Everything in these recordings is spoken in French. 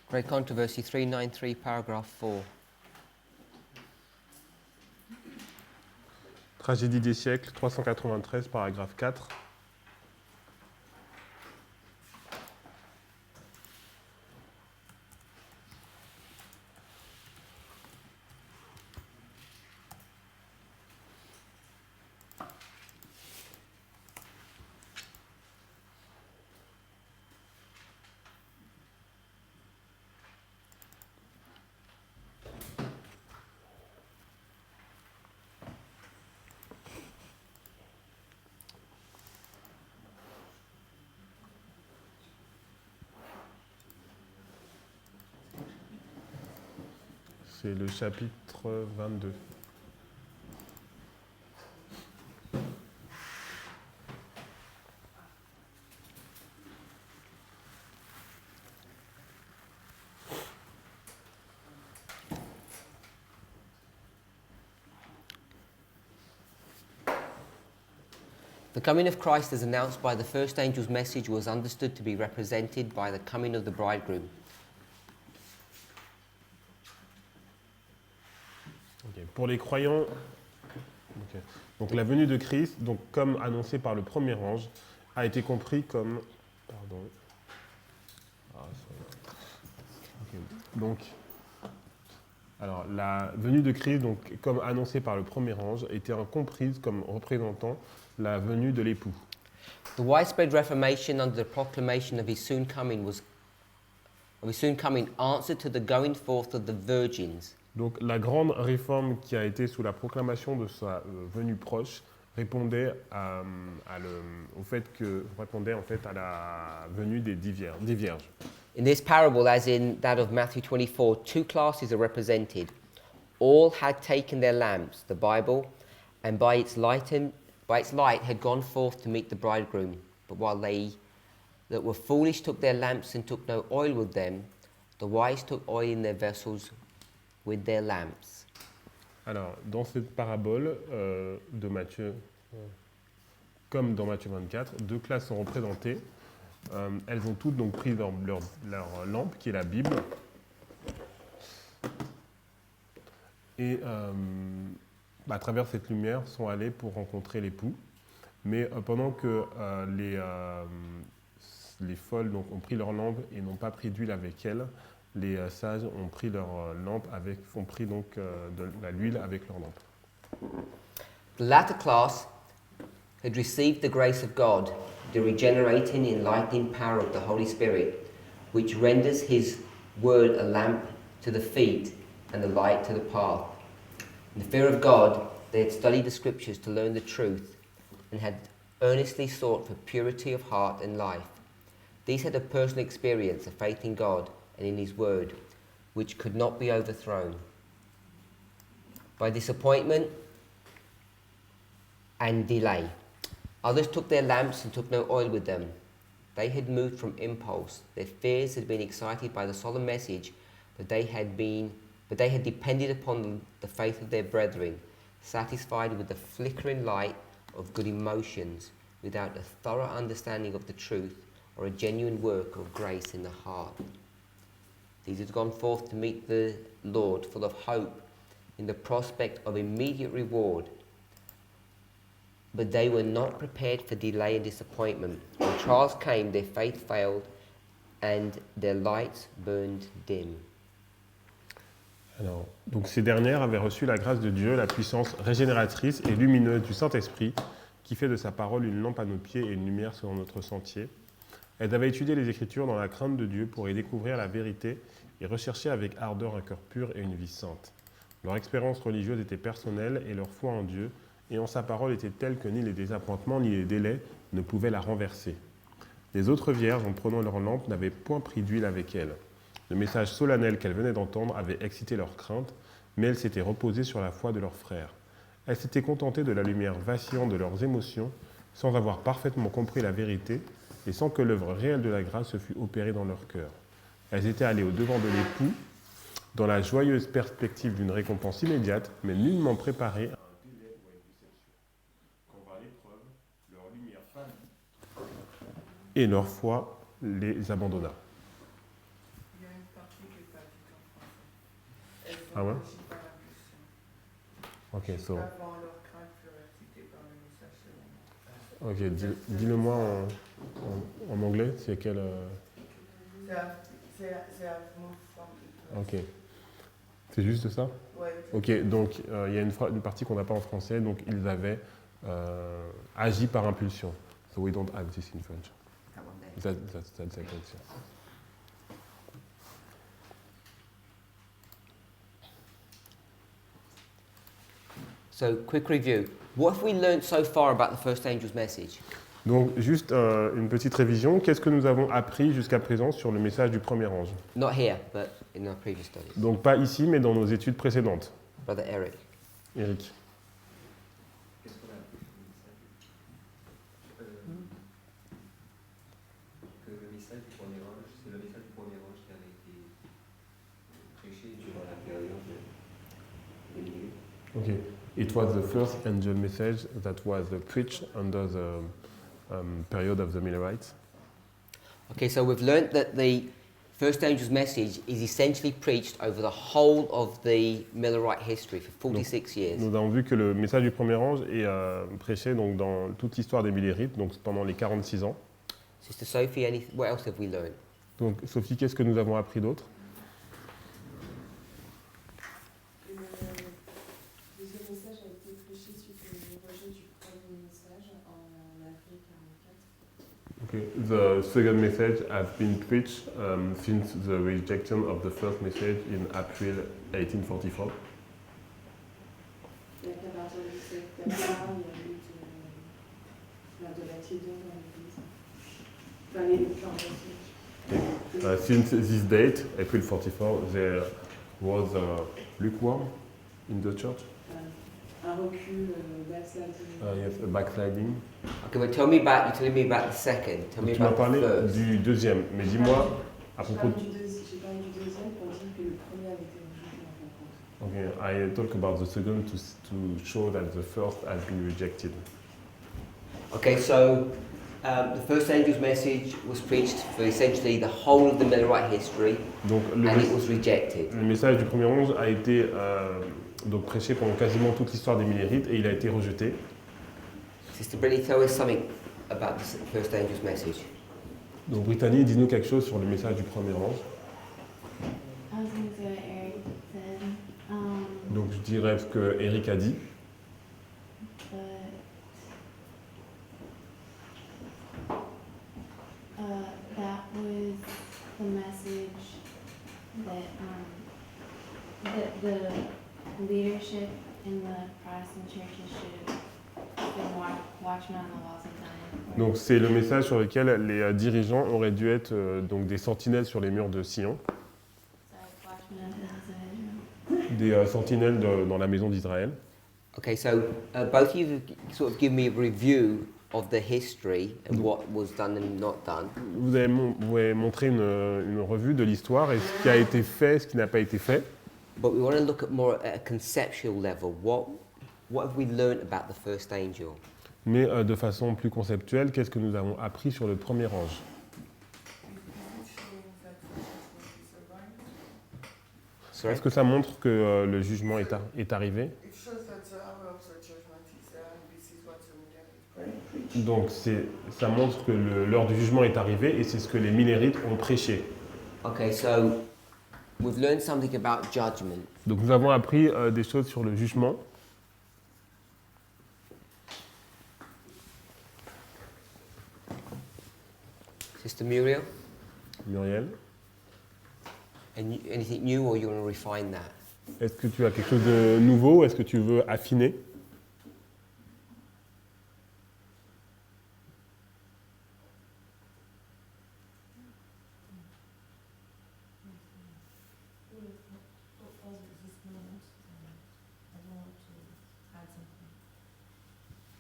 Great Controversy 393, paragraph 4. Tragédie des siècles, 393, paragraphe 4. C'est le chapitre 22. The coming of Christ as announced by the first angel's message was understood to be represented by the coming of the bridegroom. Okay. Pour les croyants, donc la venue de Christ, donc comme annoncé par le premier ange, a été compris comme, pardon, okay. Donc, alors la venue de Christ, donc comme annoncé par le premier ange, était comprise comme représentant la venue de l'époux. The widespread reformation under the proclamation of his soon coming answered to the going forth of the virgins. Donc la grande réforme qui a été sous la proclamation de sa venue proche répondait au fait que répondait en fait à la venue des vierges. In this parable, as in that of Matthew 24, two classes are represented. All had taken their lamps, the Bible, and by its light had gone forth to meet the bridegroom. But while they that were foolish took their lamps and took no oil with them, the wise took oil in their vessels with their lamps. Alors, dans cette parabole de Matthieu, comme dans Matthieu 24, deux classes sont représentées. Elles ont toutes donc pris leur lampe, qui est la Bible, et à travers cette lumière sont allées pour rencontrer l'époux. Mais pendant que les folles donc, ont pris leur lampe et n'ont pas pris d'huile avec elles, les sages ont pris leur lampe ont pris donc de l'huile avec leur lampe. The latter class had received the grace of God, the regenerating, enlightening power of the Holy Spirit, which renders his word a lamp to the feet and a light to the path. In the fear of God, they had studied the scriptures to learn the truth and had earnestly sought for purity of heart and life. These had a personal experience of faith in God and in his word, which could not be overthrown. By disappointment and delay, others took their lamps and took no oil with them. They had moved from impulse. Their fears had been excited by the solemn message, but they had depended upon the faith of their brethren, satisfied with the flickering light of good emotions, without a thorough understanding of the truth or a genuine work of grace in the heart. These had gone forth to meet the Lord full of hope in the prospect of immediate reward, but they were not prepared for delay and disappointment. When trials came, their faith failed and their lights burned dim. Alors, donc ces dernières avaient reçu la grâce de Dieu, la puissance régénératrice et lumineuse du Saint-Esprit, qui fait de sa parole une lampe à nos pieds et une lumière sur notre sentier. Elles avaient étudié les Écritures dans la crainte de Dieu pour y découvrir la vérité et rechercher avec ardeur un cœur pur et une vie sainte. Leur expérience religieuse était personnelle et leur foi en Dieu et en sa parole était telle que ni les désappointements ni les délais ne pouvaient la renverser. Les autres vierges, en prenant leur lampe, n'avaient point pris d'huile avec elles. Le message solennel qu'elles venaient d'entendre avait excité leur crainte, mais elles s'étaient reposées sur la foi de leurs frères. Elles s'étaient contentées de la lumière vacillante de leurs émotions, sans avoir parfaitement compris la vérité, et sans que l'œuvre réelle de la grâce se fût opérée dans leur cœur. Elles étaient allées au-devant de l'époux, dans la joyeuse perspective d'une récompense immédiate, mais nullement préparées à un délai ou à une déception. Quand vint l'épreuve, leur lumière pâlit, et leur foi les abandonna. Il y a une partie Ah ouais? agi par impulsion. Ok, so. Avant leur crainte furent excitées par le message selon moi. Ok, dis-le-moi en anglais, c'est quel. C'est à move from it. Ok. C'est juste ça? Ouais. Ok, donc il y a une partie qu'on n'a pas en français, donc ils avaient agi par impulsion. So we don't have this in French. That one there. That's exactly it. So, quick review. What have we learned so far about the first angel's message? Donc juste une petite révision. Qu'est-ce que nous avons appris jusqu'à présent sur le message du premier ange? Not here, but in our previous studies. Donc pas ici, mais dans nos études précédentes. Brother Eric. Eric. Qu'est-ce qu'on a appris sur le message Que le message du premier ange, c'est le message du premier ange qui avait été prêché durant la période des minutes. Okay. It was the first angel message that was preached under the period of the Millerites. Okay, so we've learnt that the first angel's message is essentially preached over the whole of the Millerite history for 46 years. Nous avons vu que le message du premier ange est prêché donc, dans toute l'histoire des Millerites, donc pendant les 46 ans. Sister Sophie, what else have we learned? Donc Sophie, qu'est-ce que nous avons appris d'autre? Le deuxième message a été prêché suite au rejet du premier message en avril 44. Okay. The second message has been preached since the rejection of the first message in April 1844. Et qu'à partir de cette date-là, il y a eu de la tiédeur dans l'église. Enfin, les messages. Since this date, April 44, there was lukewarm in the church. Un recul, backsliding. Yes, a backsliding. Okay, but tell me about, you're telling me about the second. Tell me Tu m'as about parlé the first. du deuxième, mais dis-moi à J'ai propos. parlé du deuxième pour dire que le premier avait été rejeté en fin de compte. Okay, I talk about the second to show that the first has been rejected. Okay, so the first angel's message was preached for essentially the whole of the Millerite history, Donc and it was rejected. le message du premier ange a été donc prêché pendant quasiment toute l'histoire des Millerites et il a été rejeté. Sister Brittany, tell us something about the first angel's message. Donc Brittany, dis-nous quelque chose sur le message du premier ange. I was going to say what Eric said, Donc je dirais ce que Eric a dit. but that was the message that the leadership in the Protestant churches should have been watchmen on the walls of Zion. Donc c'est le message sur lequel les dirigeants auraient dû être donc des sentinelles sur les murs de Sion, Sorry, watchmen of the house of Israel. des sentinelles dans la maison d'Israël. Okay, so both of you sort of give me a review of the history and what was done and not done. Vous avez montré une revue de l'histoire et ce qui a été fait, ce qui n'a pas été fait. But we want to look at more at a conceptual level. What have we learned about the first angel? Mais de façon plus conceptuelle, qu'est-ce que nous avons appris sur le premier ange? Sorry? Est-ce que ça montre que le jugement est arrivé? It shows that the hour of the judgment is there, and this is what the Millerites pray. Donc ça montre que l'heure du jugement est arrivée et c'est ce que les Millerites ont prêché. Okay, so we've learned something about judgment. Donc nous avons appris des choses sur le jugement. Sister Muriel, Muriel, anything new, or you want to refine that? est-ce que tu as quelque chose de nouveau? Est-ce que tu veux affiner?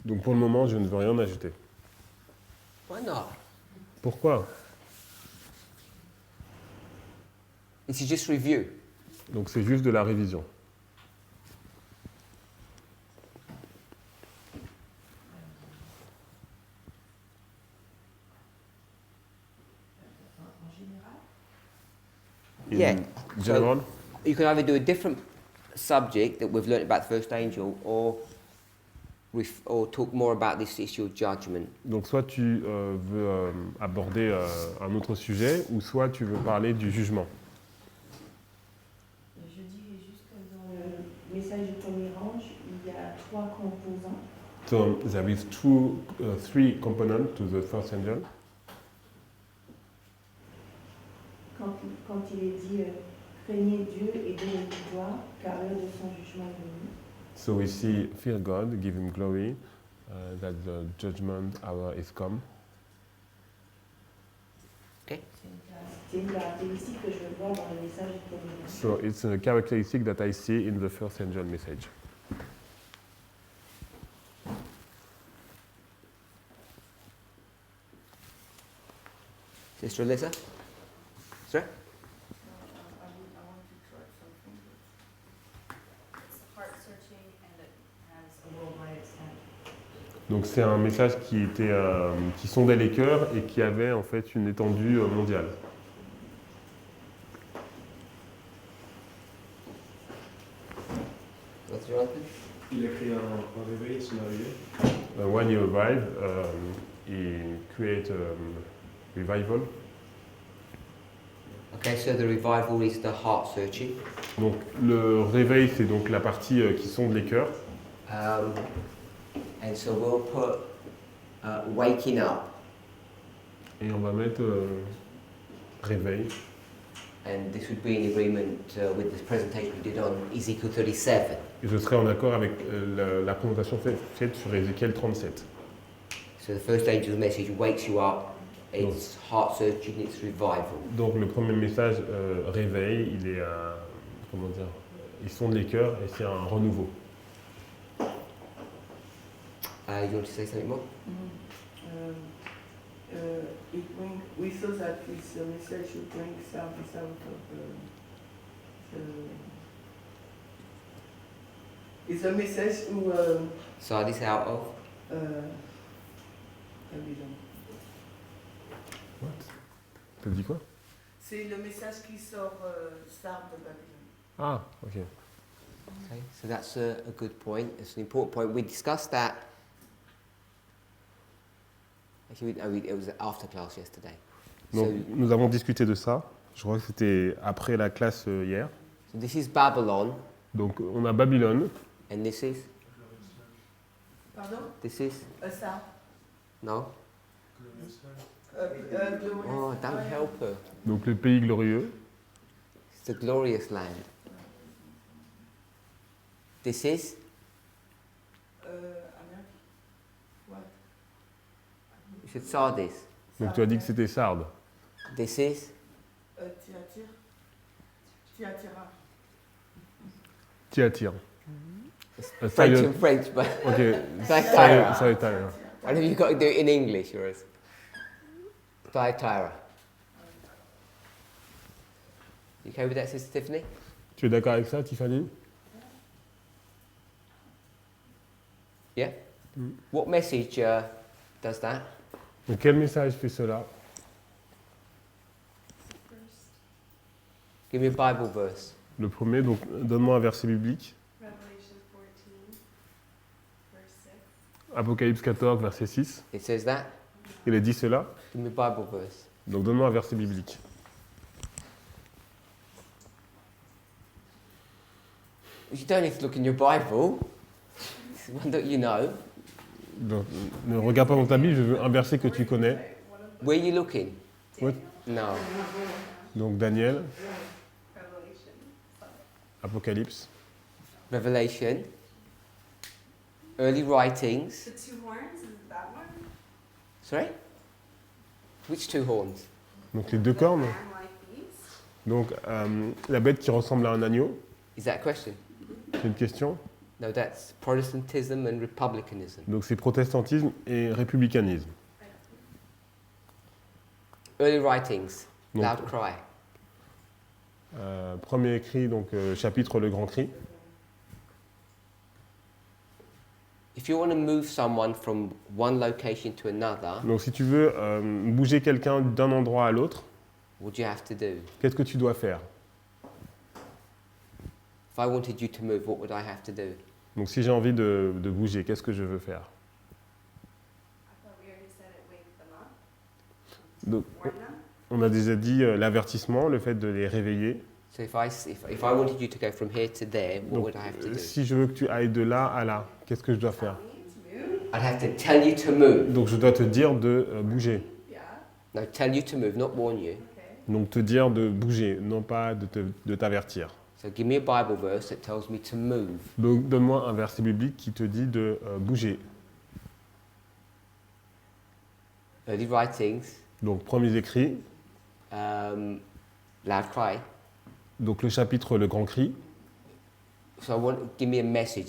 Donc pour le moment, je ne veux rien ajouter. Why not? Pourquoi? This is just review. Donc c'est juste de la révision. En général, Yeah. In general, You could either do a different subject that we've learnt about the first angel, or talk more about this issue of judgment. Donc soit tu veux aborder un autre sujet, ou soit tu veux parler du jugement. Je dirais juste que dans le message du premier ange, il y a 3 composants. So there is three components to the first angel. Quand il est dit craignez Dieu et donnez-lui gloire, car l'heure de son jugement est venue. So we see, fear God, give him glory, that the judgment hour is come. C'est une caractéristique que je vois dans le message du premier ange. So it's a characteristic that I see in the first angel message. Sister Alyssa? Sorry? I want to try something. It's heart searching and it has a worldwide extent. Donc c'est un message qui sondait les cœurs et qui avait en fait une étendue mondiale. What's your answer? Il a créé un réveil, son arrivée. When he arrived, he created revival. Okay, so the revival is the heart searching. Donc le réveil, c'est donc la partie qui sonde les cœurs. And so we'll put waking up, Et on va mettre réveil. and this would be in agreement with the presentation we did on Ezekiel 37. Et je serai en accord avec la présentation faite sur Ézéchiel 37. So the first angel's message wakes you up, it's heart searching, it's revival. Donc le premier message réveil, il est comment dire, il sonde les cœurs et c'est un renouveau. You want to say something more? We saw that this message should bring service out of it's a message who Sardis out of? Babylon. What? T'as dit quoi? C'est le message qui sort Sardes de Babylone. Ah, ok. Okay, so that's a good point. It's an important point. We discussed that. Actually, it was after class yesterday. Donc So, nous avons discuté de ça. Je crois que c'était après la classe hier. so this is Babylon, Donc on a Babylone. and this is? Pardon? This is? Sardes. No? Glorious. Oh, don't help her. Donc le pays glorieux. It's the glorious land. This is? What? You said Sardis. Donc tu as dit que c'était Sardes. This is? Thyatira. Thyatire. French and French, but Ok. Thyatira. Thyatire. I know you've got to do it in English, yours. Thyatira. You okay with that, Sister Tiffany? Tu es d'accord avec ça, Tiffany? Yeah? Mm. What message does that? Donc quel message fait cela? Give me a Bible verse. Le premier, donc donne-moi un verset biblique. Revelation 14, verse 6. Apocalypse 14, verset 6. It says that. Il a dit cela. Give me a Bible verse. Donc donne-moi un verset biblique. You don't need to look in your Bible. It's one that you know. Donc, ne regarde pas dans ta Bible, je veux un verset que tu connais. Where are you looking? What? No. Donc Daniel, Revelation. Apocalypse, Revelation. Early writings. The 2 horns, is it that one? Sorry? Which 2 horns? donc les deux cornes. Man like beast? Donc la bête qui ressemble à un agneau. Is that a question? C'est une question. No, that's Protestantism and Republicanism. Donc c'est protestantisme et républicanisme. Early writings. Donc, Loud cry. premier écrit, donc chapitre Le Grand Cri. If you want to move someone from one location to another, Donc si tu veux bouger quelqu'un d'un endroit à l'autre, what do you have to do? qu'est-ce que tu dois faire? I wanted you to move, what would I have to do? Donc si j'ai envie de bouger, qu'est-ce que je veux faire? I thought we already said it, wake them up, Donc, warn them. on a déjà dit l'avertissement, le fait de les réveiller. So if I wanted you to go from here to there, what Donc, would I have to do? si je veux que tu ailles de là à là, qu'est-ce que je dois faire? I'd have to tell you to move. Donc je dois te dire de bouger. Yeah, No, tell you to move, not warn you. okay. Donc te dire de bouger, non pas de t'avertir. So give me a Bible verse that tells me to move. Donc donne-moi un verset biblique qui te dit de bouger. Early writings, Donc premiers écrits, loud cry. donc le chapitre Le Grand Cri. So give me a message.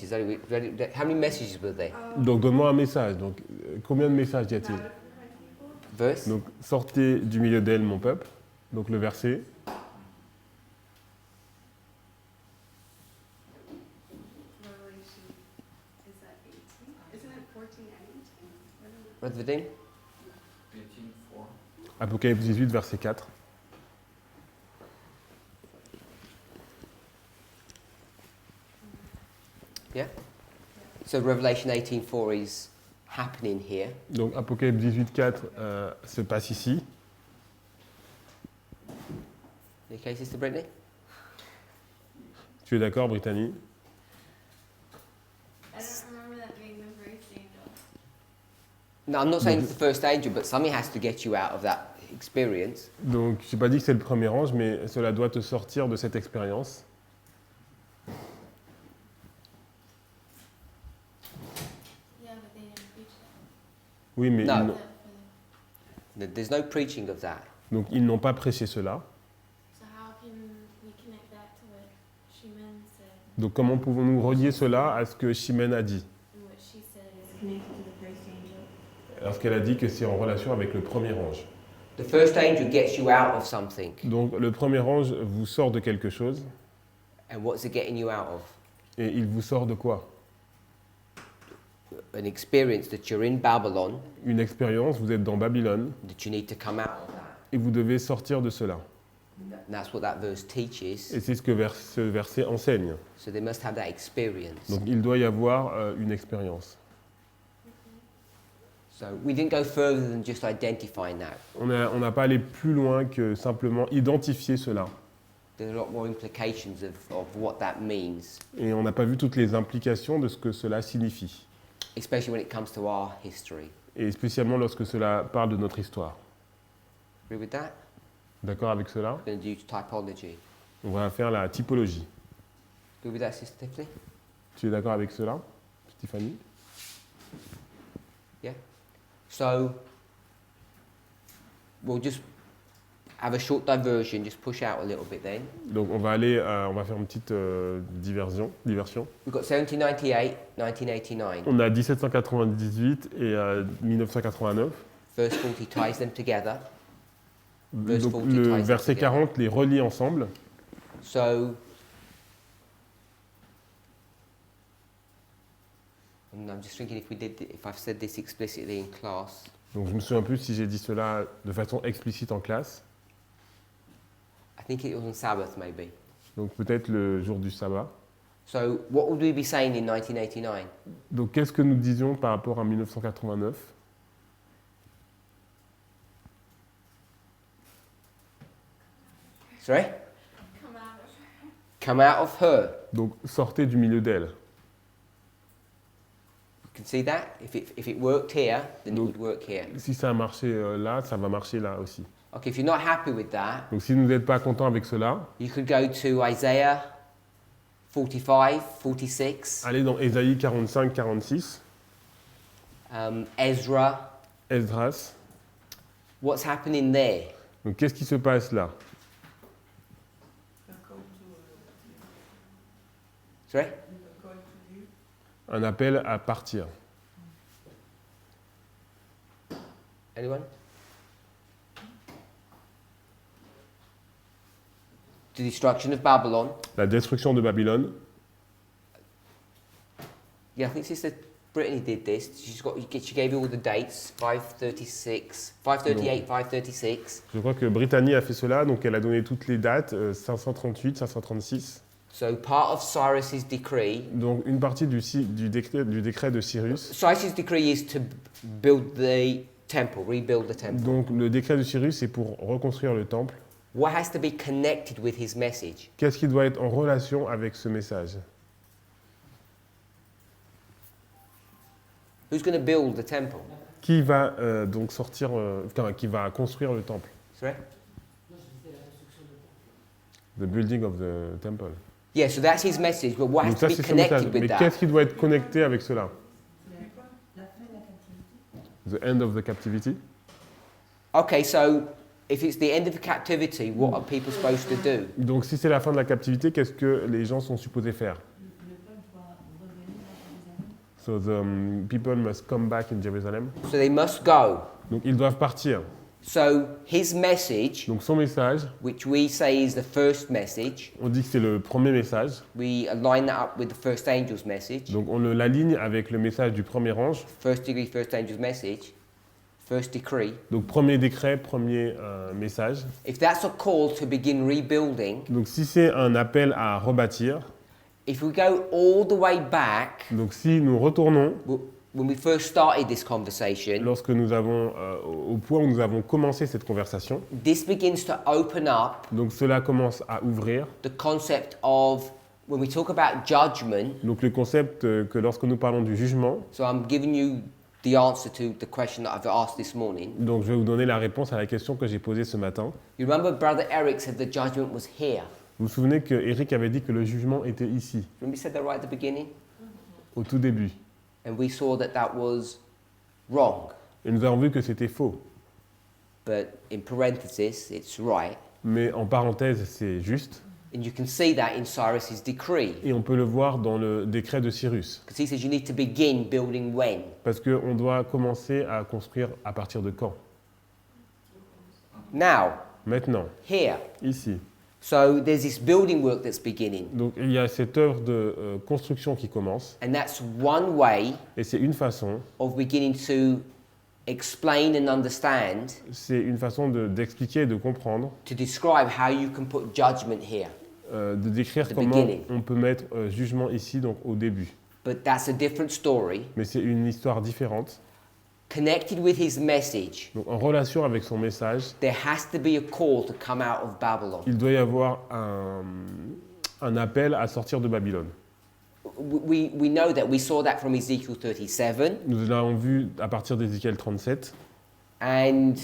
How many messages were there? Donc donne-moi un message. Donc combien de messages y a-t-il? Verse? Donc sortez du milieu d'elle, mon peuple. Donc le verset. Revelation, is that 18? Isn't it 14 and 18? Brother Vadim? 18:4. Apocalypse 18, verset 4. So Revelation 18:4 is happening here. Donc Apocalypse 18, 4 se passe ici. Okay, Sister Brittany? Tu es d'accord, Brittany? I don't remember that being the first angel. No, I'm not saying it's the first angel, but something has to get you out of that experience. Donc je n'ai pas dit que c'est le premier ange, mais cela doit te sortir de cette expérience. Yeah, but they didn't preach that. Oui, mais No. ils n'ont- There's no preaching of that. donc ils n'ont pas prêché cela. So how can we connect that to what Shimon said? Donc comment pouvons-nous relier cela à ce que Chimène a dit? And what she said is connected to the first angel. Lorsqu'elle a dit que c'est en relation avec le premier ange. The first angel gets you out of something. Donc le premier ange vous sort de quelque chose, And what's it getting you out of? et il vous sort de quoi? An experience that you're in Babylon, Une expérience, vous êtes dans Babylone, that you need to come out of that. et vous devez sortir de cela. And that's what that verse teaches. Et c'est ce que ce verset enseigne. So they must have that experience. Donc il doit y avoir une expérience. So we didn't go further than just identifying that. On n'a pas allé plus loin que simplement identifier cela. There's a lot more implications of what that means, Et on n'a pas vu toutes les implications de ce que cela signifie. especially when it comes to our history. Et spécialement lorsque cela parle de notre histoire. Agree with that? D'accord avec cela? We're going to do typology. On va faire la typologie. Agree with that, Sister Tiffany? Tu es d'accord avec cela, Stéphanie? So we'll just have a short diversion, just push out a little bit then. Donc on va faire une petite diversion. We've got 1798, 1989. On a 1798 et 1989. Verse 40 ties them together. Verse Donc 40 le ties them verset together. 40 les relie ensemble. So, I'm just thinking if I've said this explicitly in class. Donc je me souviens plus si j'ai dit cela de façon explicite en classe. I think it was on Sabbath maybe. Donc peut-être le jour du sabbat. So, what would we be saying in 1989? Donc qu'est-ce que nous disions par rapport à 1989? Sorry? Come out of her. Come out of her. Donc sortez du milieu d'elle. You can see that? If it worked here, then it Donc- would work here. Si ça a marché là, ça va marcher là aussi. Okay, if you're not happy with that, Donc si vous n'êtes pas content avec cela, you could go to Isaiah 45, 46, allez dans Ésaïe 45, 46, Ezra. Esdras. What's happening there? Donc qu'est-ce qui se passe là? They're going to, Sorry? they're going to leave. Un appel à partir. Anyone? The destruction of Babylon. La destruction de Babylone. Yeah, I think Sister Brittany did this. She gave you all the dates. 536, 538, 536. Je crois que Brittany a fait cela, donc elle a donné toutes les dates, 538, 536. So part of Cyrus's decree, Donc une partie du décret de Cyrus. Cyrus's decree is to build the temple, rebuild the temple. Donc le décret de Cyrus, c'est pour reconstruire le temple. What has to be connected with his message? Qu'est-ce qui doit être en relation avec ce message? Who's going to build the temple? Qui va donc qui va construire le temple? Sorry? The building of the temple. Yeah, so that's his message, but what has Donc to ça, be c'est son message. connected Mais with that? qu'est-ce qui doit être connecté avec cela? The end of the captivity. Okay, so if it's the end of the captivity, what are people supposed to do? Donc si c'est la fin de la captivité, qu'est-ce que les gens sont supposés faire? So the people must come back in Jerusalem. So they must go. Donc ils doivent partir. So his message, Donc son message, which we say is the first message, on dit que c'est le premier message. we align that up with the first angel's message. Donc on l'aligne avec le message du premier ange. First degree, first angel's message, first decree. Donc premier décret, premier message. If that's a call to begin rebuilding, Donc si c'est un appel à rebâtir, if we go all the way back, donc si nous retournons when we first started this conversation, lorsque nous avons au point où nous avons commencé cette conversation, this begins to open up donc cela commence à ouvrir. the concept of when we talk about judgment. Donc le concept que lorsque nous parlons du jugement, So I'm giving you the answer to the question that I've asked this morning. donc je vais vous donner la réponse à la question que j'ai posée ce matin. You remember Brother Eric said the judgment was here. Vous vous souvenez que Eric avait dit que le jugement était ici, Remember he said that right at the beginning? au tout début. And we saw that that was wrong. Et nous avons vu que c'était faux. But in parenthesis, it's right. Mais en parenthèse, c'est juste. And you can see that in Cyrus's decree. Et on peut le voir dans le décret de Cyrus. Because he says you need to begin building when? Parce qu'on doit commencer à construire à partir de quand? Now, Maintenant, here. ici. So there's this building work that's beginning. Donc il y a cette œuvre de construction qui commence. And that's one way Et c'est une façon, of beginning to explain and understand, c'est une façon d'expliquer et de comprendre, to describe how you can put judgment here. de décrire The comment beginning. on peut mettre jugement ici, donc au début. But that's a different story. Mais c'est une histoire différente. Connected with his message, Donc en relation avec son message, there has to be a call to come out of Babylon. il doit y avoir un appel à sortir de Babylone. We know that. We saw that from Ezekiel 37. Nous l'avons vu à partir d'Ézéchiel 37. And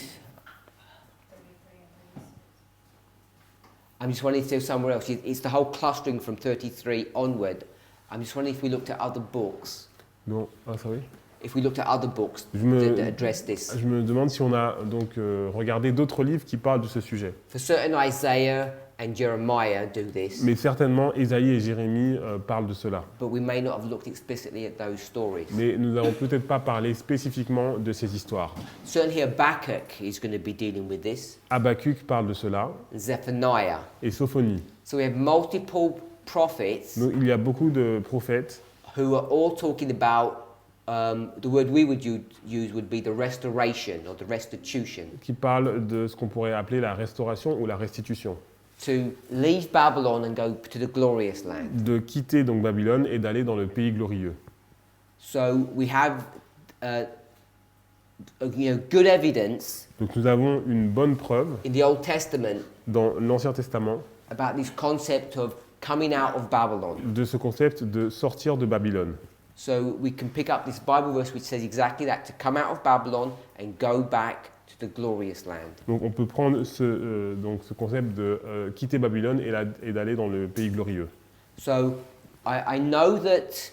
I'm just wondering if there's somewhere else. It's the whole clustering from 33 onward. I'm just wondering if we looked at other books. Donc, sorry. If we looked at other books Je me- that address this. Je me demande si on a donc regardé d'autres livres qui parlent de ce sujet. For certain, Isaiah and Jeremiah do this, Mais certainement, Ésaïe et Jérémie parlent de cela. but we may not have looked explicitly at those stories. Mais nous n'avons peut-être pas parlé spécifiquement de ces histoires. Certainly, Habakkuk is going to be dealing with this, Habakkuk parle de cela, and Zephaniah. et Sophonie. So we have multiple prophets Donc, il y a beaucoup de prophètes who are all talking about the word we would use would be the restoration or the restitution. qui parlent de ce qu'on pourrait appeler la restauration ou la restitution. To leave Babylon and go to the glorious land. De quitter donc Babylone et d'aller dans le pays glorieux. So we have good evidence Donc nous avons une bonne preuve in the Old Testament dans l'Ancien Testament about this concept of coming out of Babylon. de ce concept de sortir de Babylone. So we can pick up this Bible verse which says exactly that, to come out of Babylon and go back to the glorious land. Donc on peut prendre ce concept de quitter Babylone et d'aller dans le pays glorieux. So I know that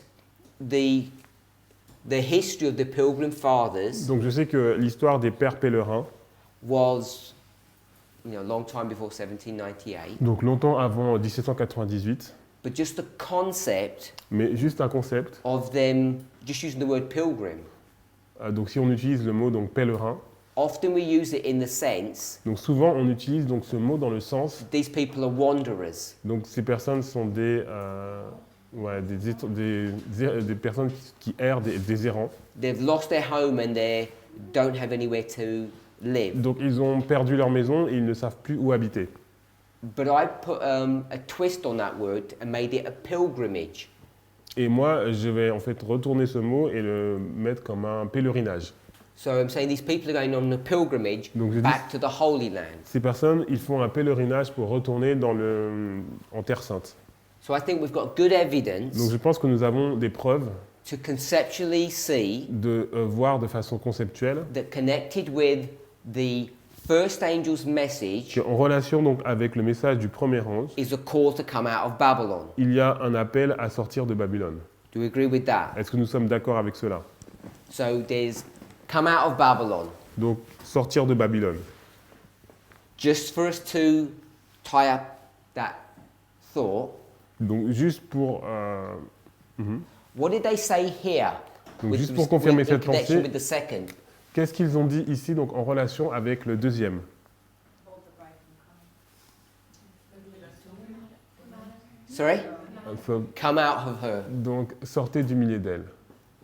the history of the Pilgrim Fathers Donc je sais que l'histoire des pères pèlerins, was a long time before 1798, donc longtemps avant 1798, but just the concept mais juste un concept. of them just using the word pilgrim. Donc si on utilise le mot donc pèlerin, Often we use it in the sense donc souvent on utilise donc ce mot dans le sens these people are wanderers. donc ces personnes sont des personnes qui errent, des errants. They've lost their home and they don't have anywhere to live. Donc ils ont perdu leur maison et ils ne savent plus où habiter. but I put a twist on that word and made it a pilgrimage. Et moi, je vais en fait retourner ce mot et le mettre comme un pèlerinage. So I'm saying these people are going on a pilgrimage Donc je dis, back to the Holy Land. ces personnes, ils font un pèlerinage pour retourner en Terre Sainte. So I think we've got good evidence Donc je pense que nous avons des preuves to conceptually see de voir de façon conceptuelle that connected with the first angel's message qu'en relation donc avec le message du premier ange, is a call to come out of Babylon. il y a un appel à sortir de Babylone. Do you agree with that? Est-ce que nous sommes d'accord avec cela? So there's come out of Babylon. Donc sortir de Babylone. Just for us to tie up that thought, Donc juste pour what did they say here? Donc, juste pour confirmer in cette connection pensée, with the second. qu'est-ce qu'ils ont dit ici donc en relation avec le deuxième? Sorry? So, Come out of her. donc sortez du milieu d'elle.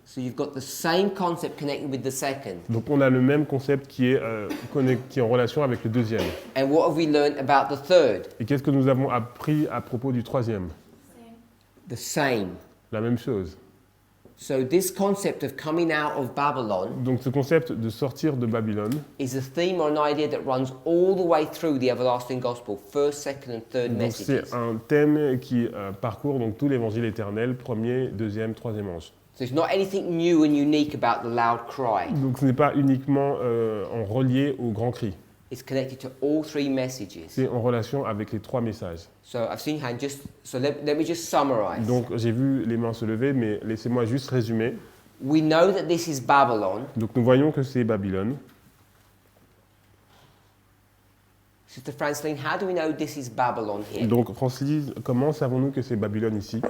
So you've got the same concept connected with the second. Donc on a le même concept qui est en relation avec le deuxième. And what have we learned about the third? Et qu'est-ce que nous avons appris à propos du troisième? The same. La même chose. So this concept of coming out of Babylon Donc ce concept de sortir de Babylone, is a theme or an idea that runs all the way through the everlasting gospel, first, second and third donc messages. c'est un thème qui parcourt donc tout l'évangile éternel, premier, deuxième, troisième ange. So it's not anything new and unique about the loud cry. Donc ce n'est pas uniquement en relié au grand cri, It's connected to all three messages. c'est en relation avec les trois messages. So I've seen hand let me just summarize. Donc j'ai vu les mains se lever, mais laissez-moi juste résumer. We know that this is Babylon. Donc nous voyons que c'est Babylone. Sister Franceline, how do we know this is Babylon here? Donc Francis, comment savons-nous que c'est Babylone ici?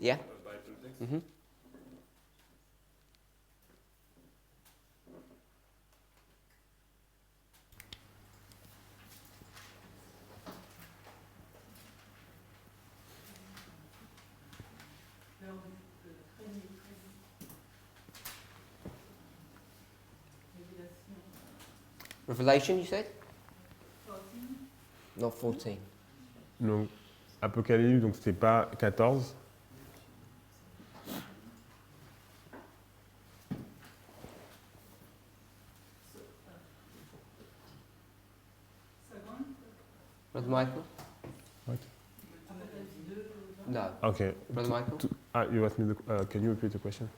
Yeah? Mm-hmm. Revelation, you said? Not 14. Donc Apocalypse, donc c'est pas 14. Brother Michael? What? No. Okay. Brother Michael? You asked me can you repeat the question?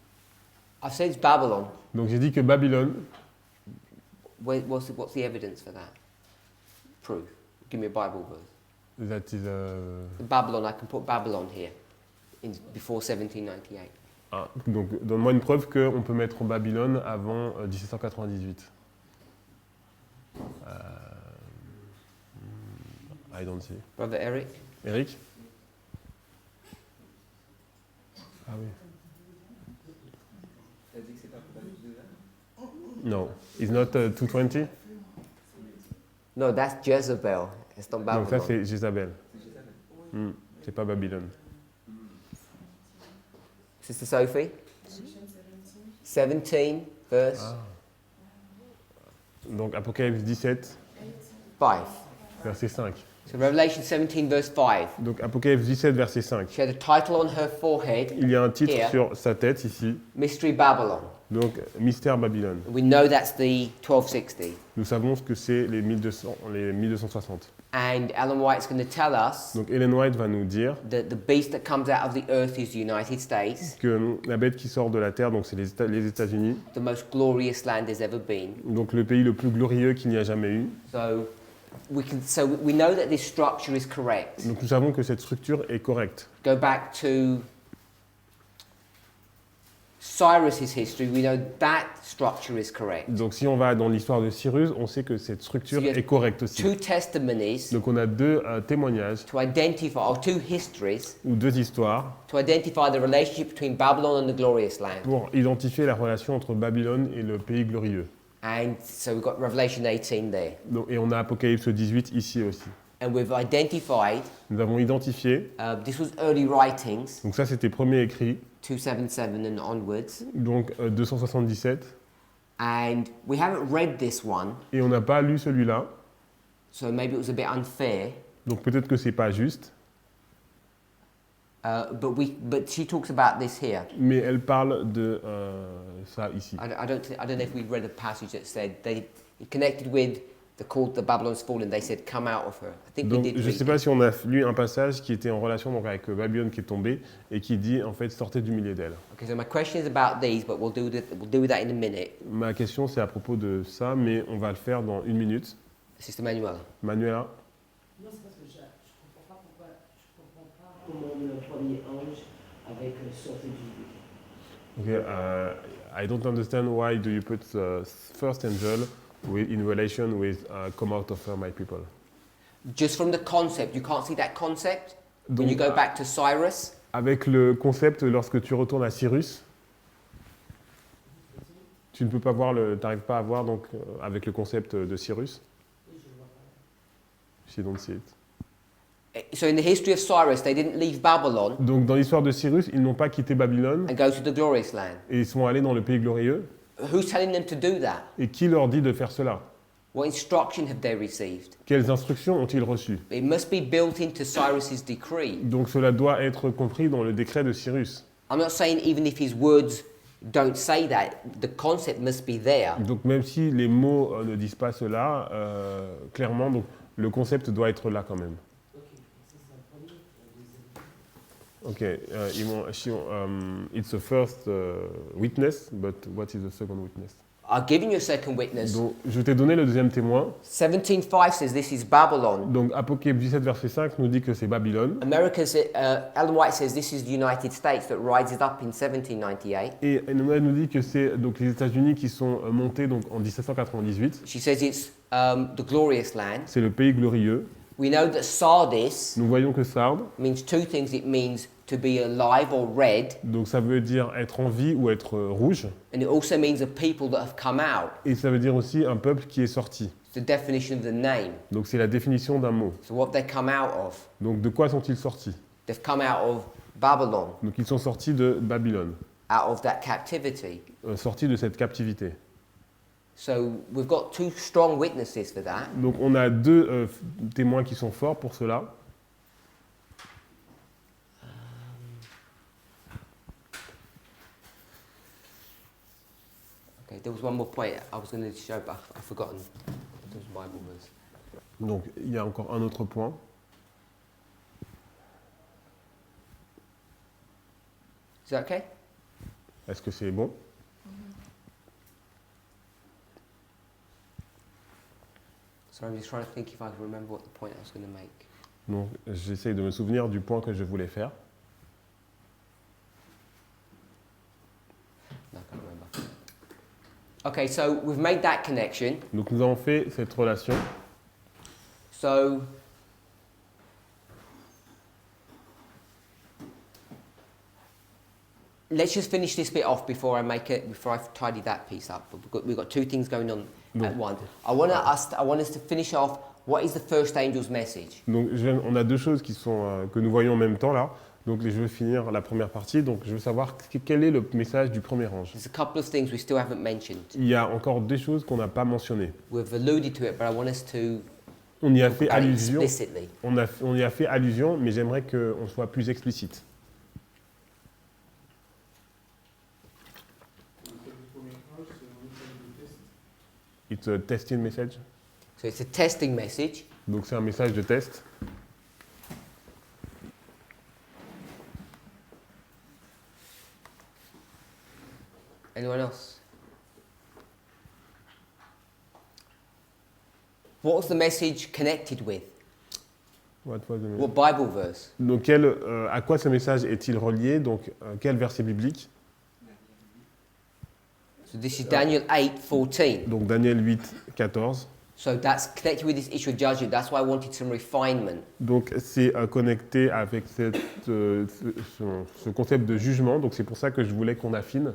I said it's Babylon. Donc j'ai dit que Babylone, What's the evidence for that? Proof. Give me a Bible verse. that is Babylon, I can put Babylon here, before 1798. donc donne-moi une preuve qu'on peut mettre Babylone avant 1798. I don't see. Brother Eric? Eric? Ah oui. T'as dit que c'est pas Apocalypse 2 là? No, it's not 220. No, that's Jezebel. It's not Babylon. Donc ça c'est Jézabel. C'est Jézabel. C'est pas Babylone. Sister Sophie? 17, verse Donc Apocalypse 17, 5. verset 5. So Revelation 17, verse 5. Donc Apocalypse 17, verset 5. She had a title on her forehead, Il y a un titre Here. sur sa tête ici, Mystery Babylon. donc Mystère Babylone. We know that's the 1260. Nous savons ce que c'est les 1260. And Ellen White's going to tell us Donc Ellen White va nous dire that the beast that comes out of the earth is the United States, que la bête qui sort de la terre, donc c'est les États-Unis, the most glorious land there's ever been. donc le pays le plus glorieux qu'il n'y a jamais eu. So we know that this structure is correct. Donc nous savons que cette structure est correcte. Go back to Cyrus's history, we know that structure is correct. Donc si on va dans l'histoire de Cyrus, on sait que cette structure So you have est correcte aussi. Two testimonies Donc on a deux témoignages to identify, or two histories ou deux histoires to identify the relationship between Babylon and the glorious land. pour identifier la relation entre Babylone et le pays glorieux. And so we've got Revelation 18 there. Donc, et on a Apocalypse 18 ici aussi. And we've identified, Nous avons identifié, this was early writings, donc ça c'était premier écrit, 277 and onwards. donc 277, And we haven't read this one, et on n'a pas lu celui-là, so maybe it was a bit unfair. donc peut-être que c'est pas juste, But she talks about this here. mais elle parle de ça ici. I don't know if we read a passage that said they connected with the Babylon's fallen. They said, "Come out of her." I think Donc we did. je ne read sais pas si on a lu un passage qui était en relation donc, avec Babylone qui est tombée et qui dit en fait sortez du milieu d'elle. Okay, so my question is about these, but we'll do that in a minute. Ma question c'est à propos de ça, mais on va le faire dans 1 minute. Sister Manuela. Manuela, Non, c'est parce que je comprends pas comment le premier ange avec sorti du okay, I don't understand why do you put the first angel in relation with come out of her, my people. Just from the concept, you can't see that concept when you Donc, go back to Cyrus. avec le concept, lorsque tu retournes à Cyrus, tu ne peux pas voir t'arrives pas à voir donc avec le concept de Cyrus. She don't see it. So in the history of Cyrus, they didn't leave Babylon Donc dans l'histoire de Cyrus, ils n'ont pas quitté Babylone and go to the glorious land. et ils sont allés dans le pays glorieux. Who's telling them to do that? Et qui leur dit de faire cela? What instruction have they received? Quelles instructions ont-ils reçues? It must be built into Cyrus's decree. Donc cela doit être compris dans le décret de Cyrus. I'm not saying even if his words don't say that, the concept must be there. Donc même si les mots ne disent pas cela, clairement, donc, le concept doit être là quand même. Okay, it's the first witness, but what is the second witness? I've given you a second witness. Donc, je t'ai donné le deuxième témoin. 17:5 says this is Babylon. Donc, Apocalypse 17, verset 5 nous dit que c'est Babylone. Ellen White says this is the United States that rises up in 1798. Et Emmanuel nous dit que c'est donc les États-Unis qui sont montés donc en 1798. She says it's the glorious land. C'est le pays glorieux. We know that Sardis Nous voyons que Sardes, means two things. It means to be alive or red, donc ça veut dire être en vie ou être rouge. and it also means a people that have come out. Et ça veut dire aussi un peuple qui est sorti. It's the definition of the name. Donc c'est la définition d'un mot. So what they come out of? Donc de quoi sont-ils sortis? They've come out of Babylon, Donc ils sont sortis de Babylone, out of that captivity. sortis de cette captivité. So we've got two strong witnesses for that. Donc on a deux témoins qui sont forts pour cela. Okay, there was one more point I was going to show, but I've forgotten. Those Bible verse. Donc il y a encore un autre point. Is that okay? Est-ce que c'est bon? So I'm just trying to think if I can remember what the point I was going to make. Donc j'essaye de me souvenir du point que je voulais faire. No, I can't remember. Okay, so we've made that connection. Donc nous avons fait cette relation. So let's just finish this bit off before I tidy that piece up. We've got two things going on at once. I want us to finish off. What is the first angel's message? Donc on a deux choses qui sont, que nous voyons en même temps là. Donc je vais finir la première partie. Donc je veux savoir quel est le message du premier ange. There's a couple of things we still haven't mentioned. Il y a encore des choses qu'on n'a pas mentionnées. We've alluded to it, but I want us to On y a fait look at it allusion. explicitly. On y a fait allusion, mais j'aimerais qu'on soit plus explicite. It's a testing message. So it's a testing message. Donc c'est un message de test. Anyone else? What was the message connected with? What was the message? What Bible verse? Donc à quoi ce message est-il relié? Donc quel verset biblique? So this is Daniel 8:14. Donc Daniel 8, 14. So that's connected with this issue of judgment. That's why I wanted some refinement. Donc c'est connecté avec ce concept de jugement. Donc c'est pour ça que je voulais qu'on affine.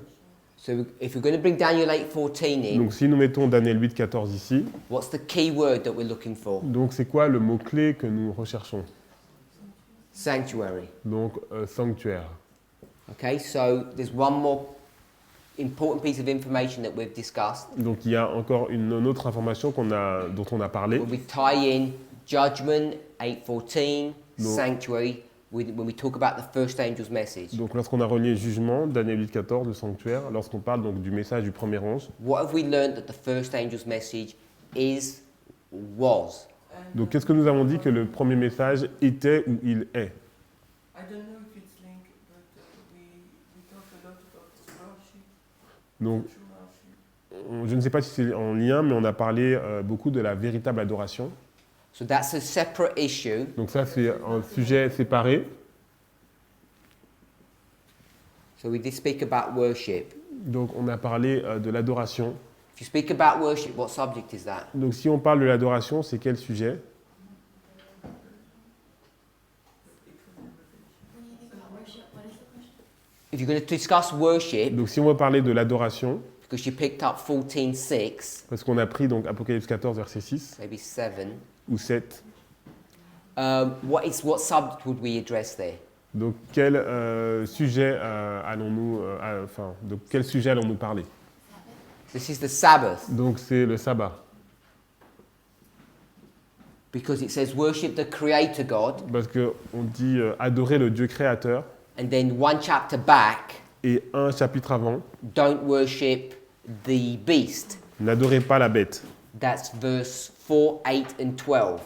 So if we're going to bring Daniel 8:14 in, Donc si nous mettons Daniel 8, 14 ici, what's the key word that we're looking for? donc c'est quoi le mot-clé que nous recherchons? Sanctuary. Donc sanctuaire. Okay, so there's one more important piece of information that we've discussed. Donc il y a encore une autre information dont on a parlé. When we tie in judgment 8:14, No. sanctuary, when we talk about the first angel's message. Donc lorsqu'on a relié jugement, Daniel 8, 14, le sanctuaire, lorsqu'on parle donc du message du premier ange, What have we learned that the first angel's message was? donc qu'est-ce que nous avons dit que le premier message était ou il est? I don't know if it's linked, but we talk a lot about worship, Donc true worship. je ne sais pas si c'est en lien, mais on a parlé beaucoup de la véritable adoration. So that's a separate issue. Donc ça c'est un sujet séparé. So we did speak about worship. Donc on a parlé de l'adoration. If you speak about worship, what subject is that? Donc si on parle de l'adoration, c'est quel sujet? If you're going to discuss worship, Donc si on veut parler de l'adoration, because you picked up 14:6, parce qu'on a pris donc Apocalypse 14 verset 6 maybe 7, ou 7, what subject would we address there? donc quel sujet de quel sujet allons-nous parler? This is the Sabbath, Donc c'est le sabbat, because it says worship the Creator God, parce que on dit adorer le Dieu créateur, and then one chapter back, et un chapitre avant, don't worship the beast. n'adorez pas la bête. That's verse 4, 8, and 12,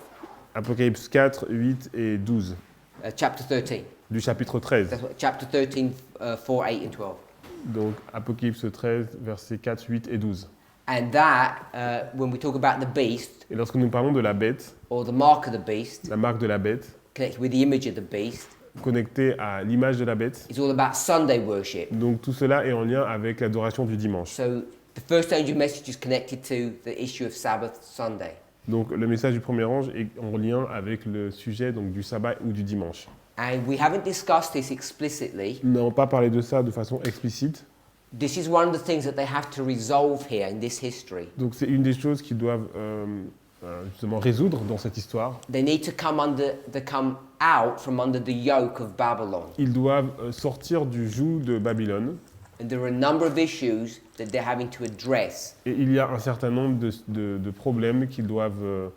Apocalypse 4, 8 et 12 chapter 13. du chapitre 13. That's what, chapter 13, 4, 8, and 12. Donc Apocalypse 13 versets 4, 8 et 12. And that, when we talk about the beast, Et lorsque nous parlons de la bête, or the mark of the beast, la marque de la bête, connected with the image of the beast, connectée à l'image de la bête, it's all about Sunday worship. donc tout cela est en lien avec l'adoration du dimanche. So the first angel message is connected to the issue of Sabbath Sunday. Donc le message du premier ange est en lien avec le sujet donc, du sabbat ou du dimanche. And we haven't discussed this explicitly. Nous n'avons pas parlé de ça de façon explicite. This is one of the things that they have to resolve here in this history. Donc c'est une des choses qu'ils doivent justement résoudre dans cette histoire. They need to come out from under the yoke of Babylon. Ils doivent sortir du joug de Babylone. And there are a number of issues that they're having to address. Et il y a un certain nombre de problèmes qu'ils doivent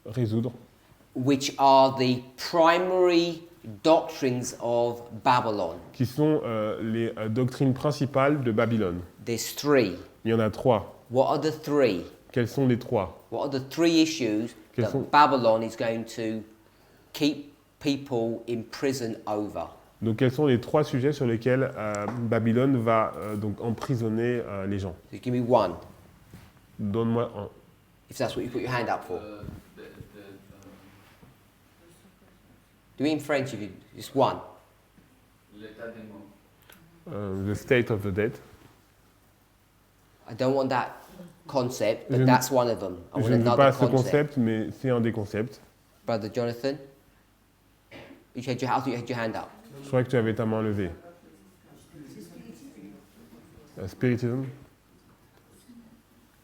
résoudre, Which are the primary doctrines of Babylon. qui sont les doctrines principales de Babylone. There's three. Il y en a 3. What are the three? Quels sont les 3? What are the three issues Quels that sont- Babylon is going to keep people in prison over? Donc quels sont les 3 sujets sur lesquels Babylone va donc emprisonner les gens? So give me one, Donne-moi un. if that's what you put your hand up for. Do it in French if you just one. L'état des morts. The state of the dead. I don't want that concept, but Je ne- that's one of them. I Je want ne veux another pas ce concept. concept, mais c'est un des concepts. Brother Jonathan, you had your hand up. Je crois que tu avais ta main levée. Spiritism,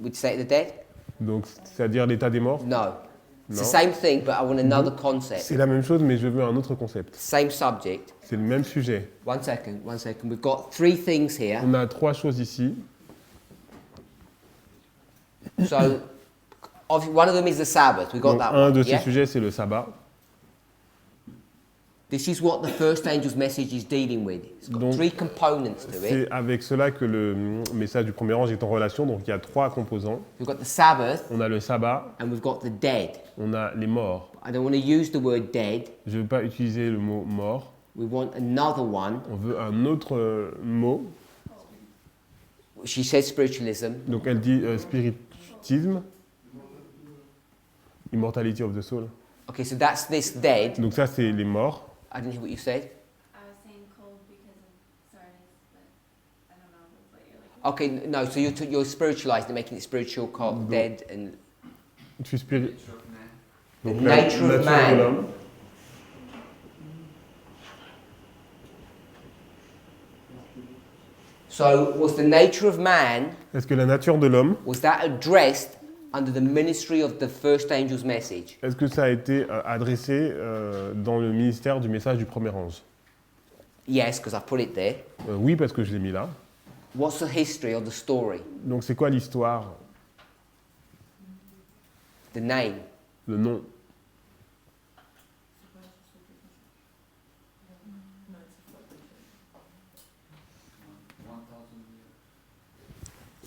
Would you say the dead? donc c'est-à-dire l'état des morts. No. It's the Non. same thing, but I want another concept. C'est la même chose, mais je veux un autre concept. Same subject. C'est le même sujet. One second. We've got three things here. On a 3 choses ici. So, one of them is the Sabbath. We got Donc, that un one. de ces Yeah? sujets, c'est le sabbat. This is what the first angel's message is dealing with. It's got Donc, three components to it. C'est avec cela que le message du premier ange est en relation. Donc il y a 3 composants. We've got the Sabbath On a le sabbat, and we've got the dead. on a les morts. I don't want to use the word dead. Je ne veux pas utiliser le mot mort. We want another one. On veut un autre mot. She says spiritualism. Donc elle dit spiritisme, immortality of the soul. Okay, so that's this dead. Donc ça c'est les morts. I didn't hear what you said. I was saying cold because of Sardis, but I don't know what you're looking Okay, no, so you're spiritualizing it, making it spiritual, called dead, and Je suis spirit. the Donc, nature of nature de man. l'homme. So was the nature of man, Est-ce que la nature de l'homme, was that addressed under the ministry of the first angel's message? est-ce que ça a été adressé dans le ministère du message du premier ange? Yes, because I put it there. Oui, parce que je l'ai mis là. What's the history of the story? Donc c'est quoi l'histoire, The name. le nom?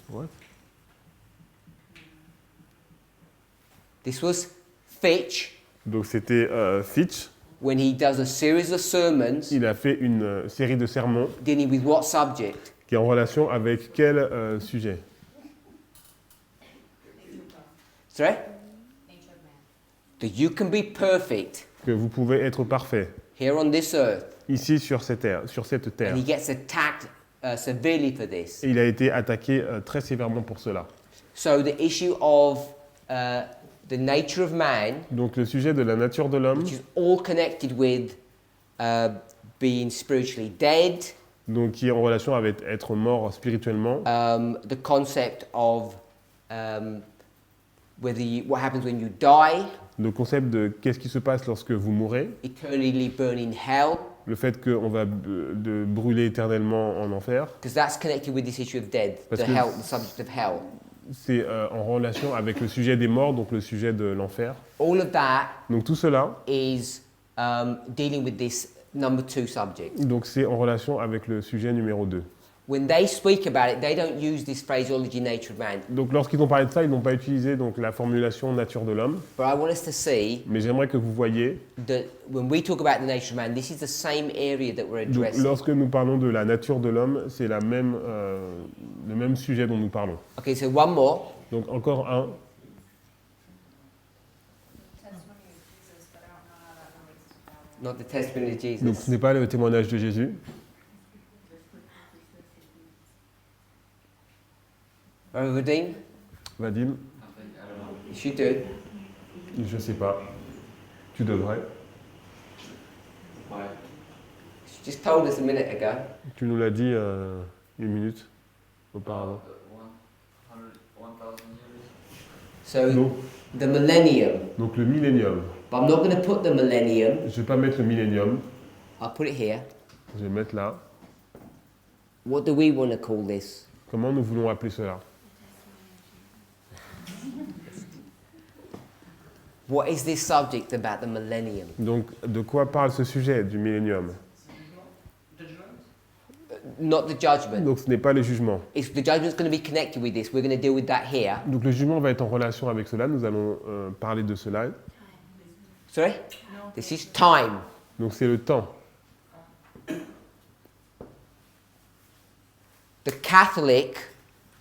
What? This was Fitch Donc c'était Fitch. when he does a series of sermons Il a fait une série de sermons dealing with what subject? qui est en relation avec quel sujet? Sorry? That you can be perfect Que vous pouvez être parfait here on this earth. ici sur cette terre. And he gets attacked severely for this. Et il a été attaqué très sévèrement pour cela. So the issue of the nature of man, Donc le sujet de la nature de l'homme, which is all connected with being spiritually dead, donc qui est en relation avec être mort spirituellement, the concept of what happens when you die, le concept de qu'est-ce qui se passe lorsque vous mourrez, eternally burn in hell, le fait qu'on va de brûler éternellement en enfer, because that's connected with this issue of death, Parce the que- hell, the subject of hell. c'est en relation avec le sujet des morts, donc le sujet de l'enfer. All of that Donc tout cela, is dealing with this number 2 subject. donc c'est en relation avec le sujet numéro 2. When they speak about it, they don't use this phraseology, nature of man. Donc lorsqu'ils ont parlé de ça, ils n'ont pas utilisé donc la formulation nature de l'homme, But I want us to see mais j'aimerais que vous voyez, that when we talk about the nature of man, this is the same area that we're donc, addressing. lorsque nous parlons de la nature de l'homme, c'est le même sujet dont nous parlons. Okay, so one more. Donc encore un, Not the testimony of Jesus. donc ce n'est pas le témoignage de Jésus. Brother Vadim, Vadim, you should do. je sais pas. Tu devrais. You just told us a minute ago. Tu nous l'as dit une minute auparavant. So Donc, the millennium. donc le millénium. But I'm not going to put the millennium. Je vais pas mettre le millénium. I'll put it here. Je vais mettre là. What do we want to call this? Comment nous voulons appeler cela? What is this subject about the millennium? Donc, de quoi parle ce sujet du millénium? Not the judgment. Donc, ce n'est pas le jugement. If the judgment's going to be connected with this, we're going to deal with that here. Donc, le jugement va être en relation avec cela. Nous allons parler de cela. Sorry? This is time. Donc, c'est le temps. The Catholic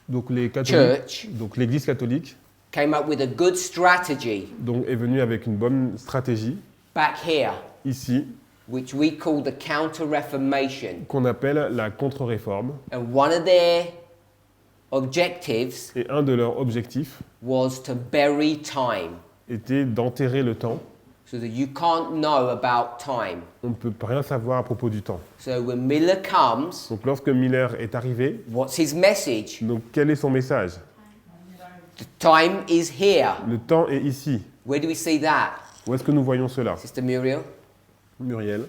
Donc, les catholiques, Church donc l'Église catholique, came up with a good strategy donc, est venue avec une bonne stratégie back here, ici, which we call the Counter-Reformation. qu'on appelle la contre-réforme. And one of their objectives Et un de leurs objectifs was to bury time, était d'enterrer le temps. so that you can't know about time. On ne peut rien savoir à propos du temps. So when Miller comes, Donc, lorsque Miller est arrivé, what's his message? donc, quel est son message? The time is here. Le temps est ici. Where do we see that? Où est-ce que nous voyons cela? Sister Muriel? Muriel,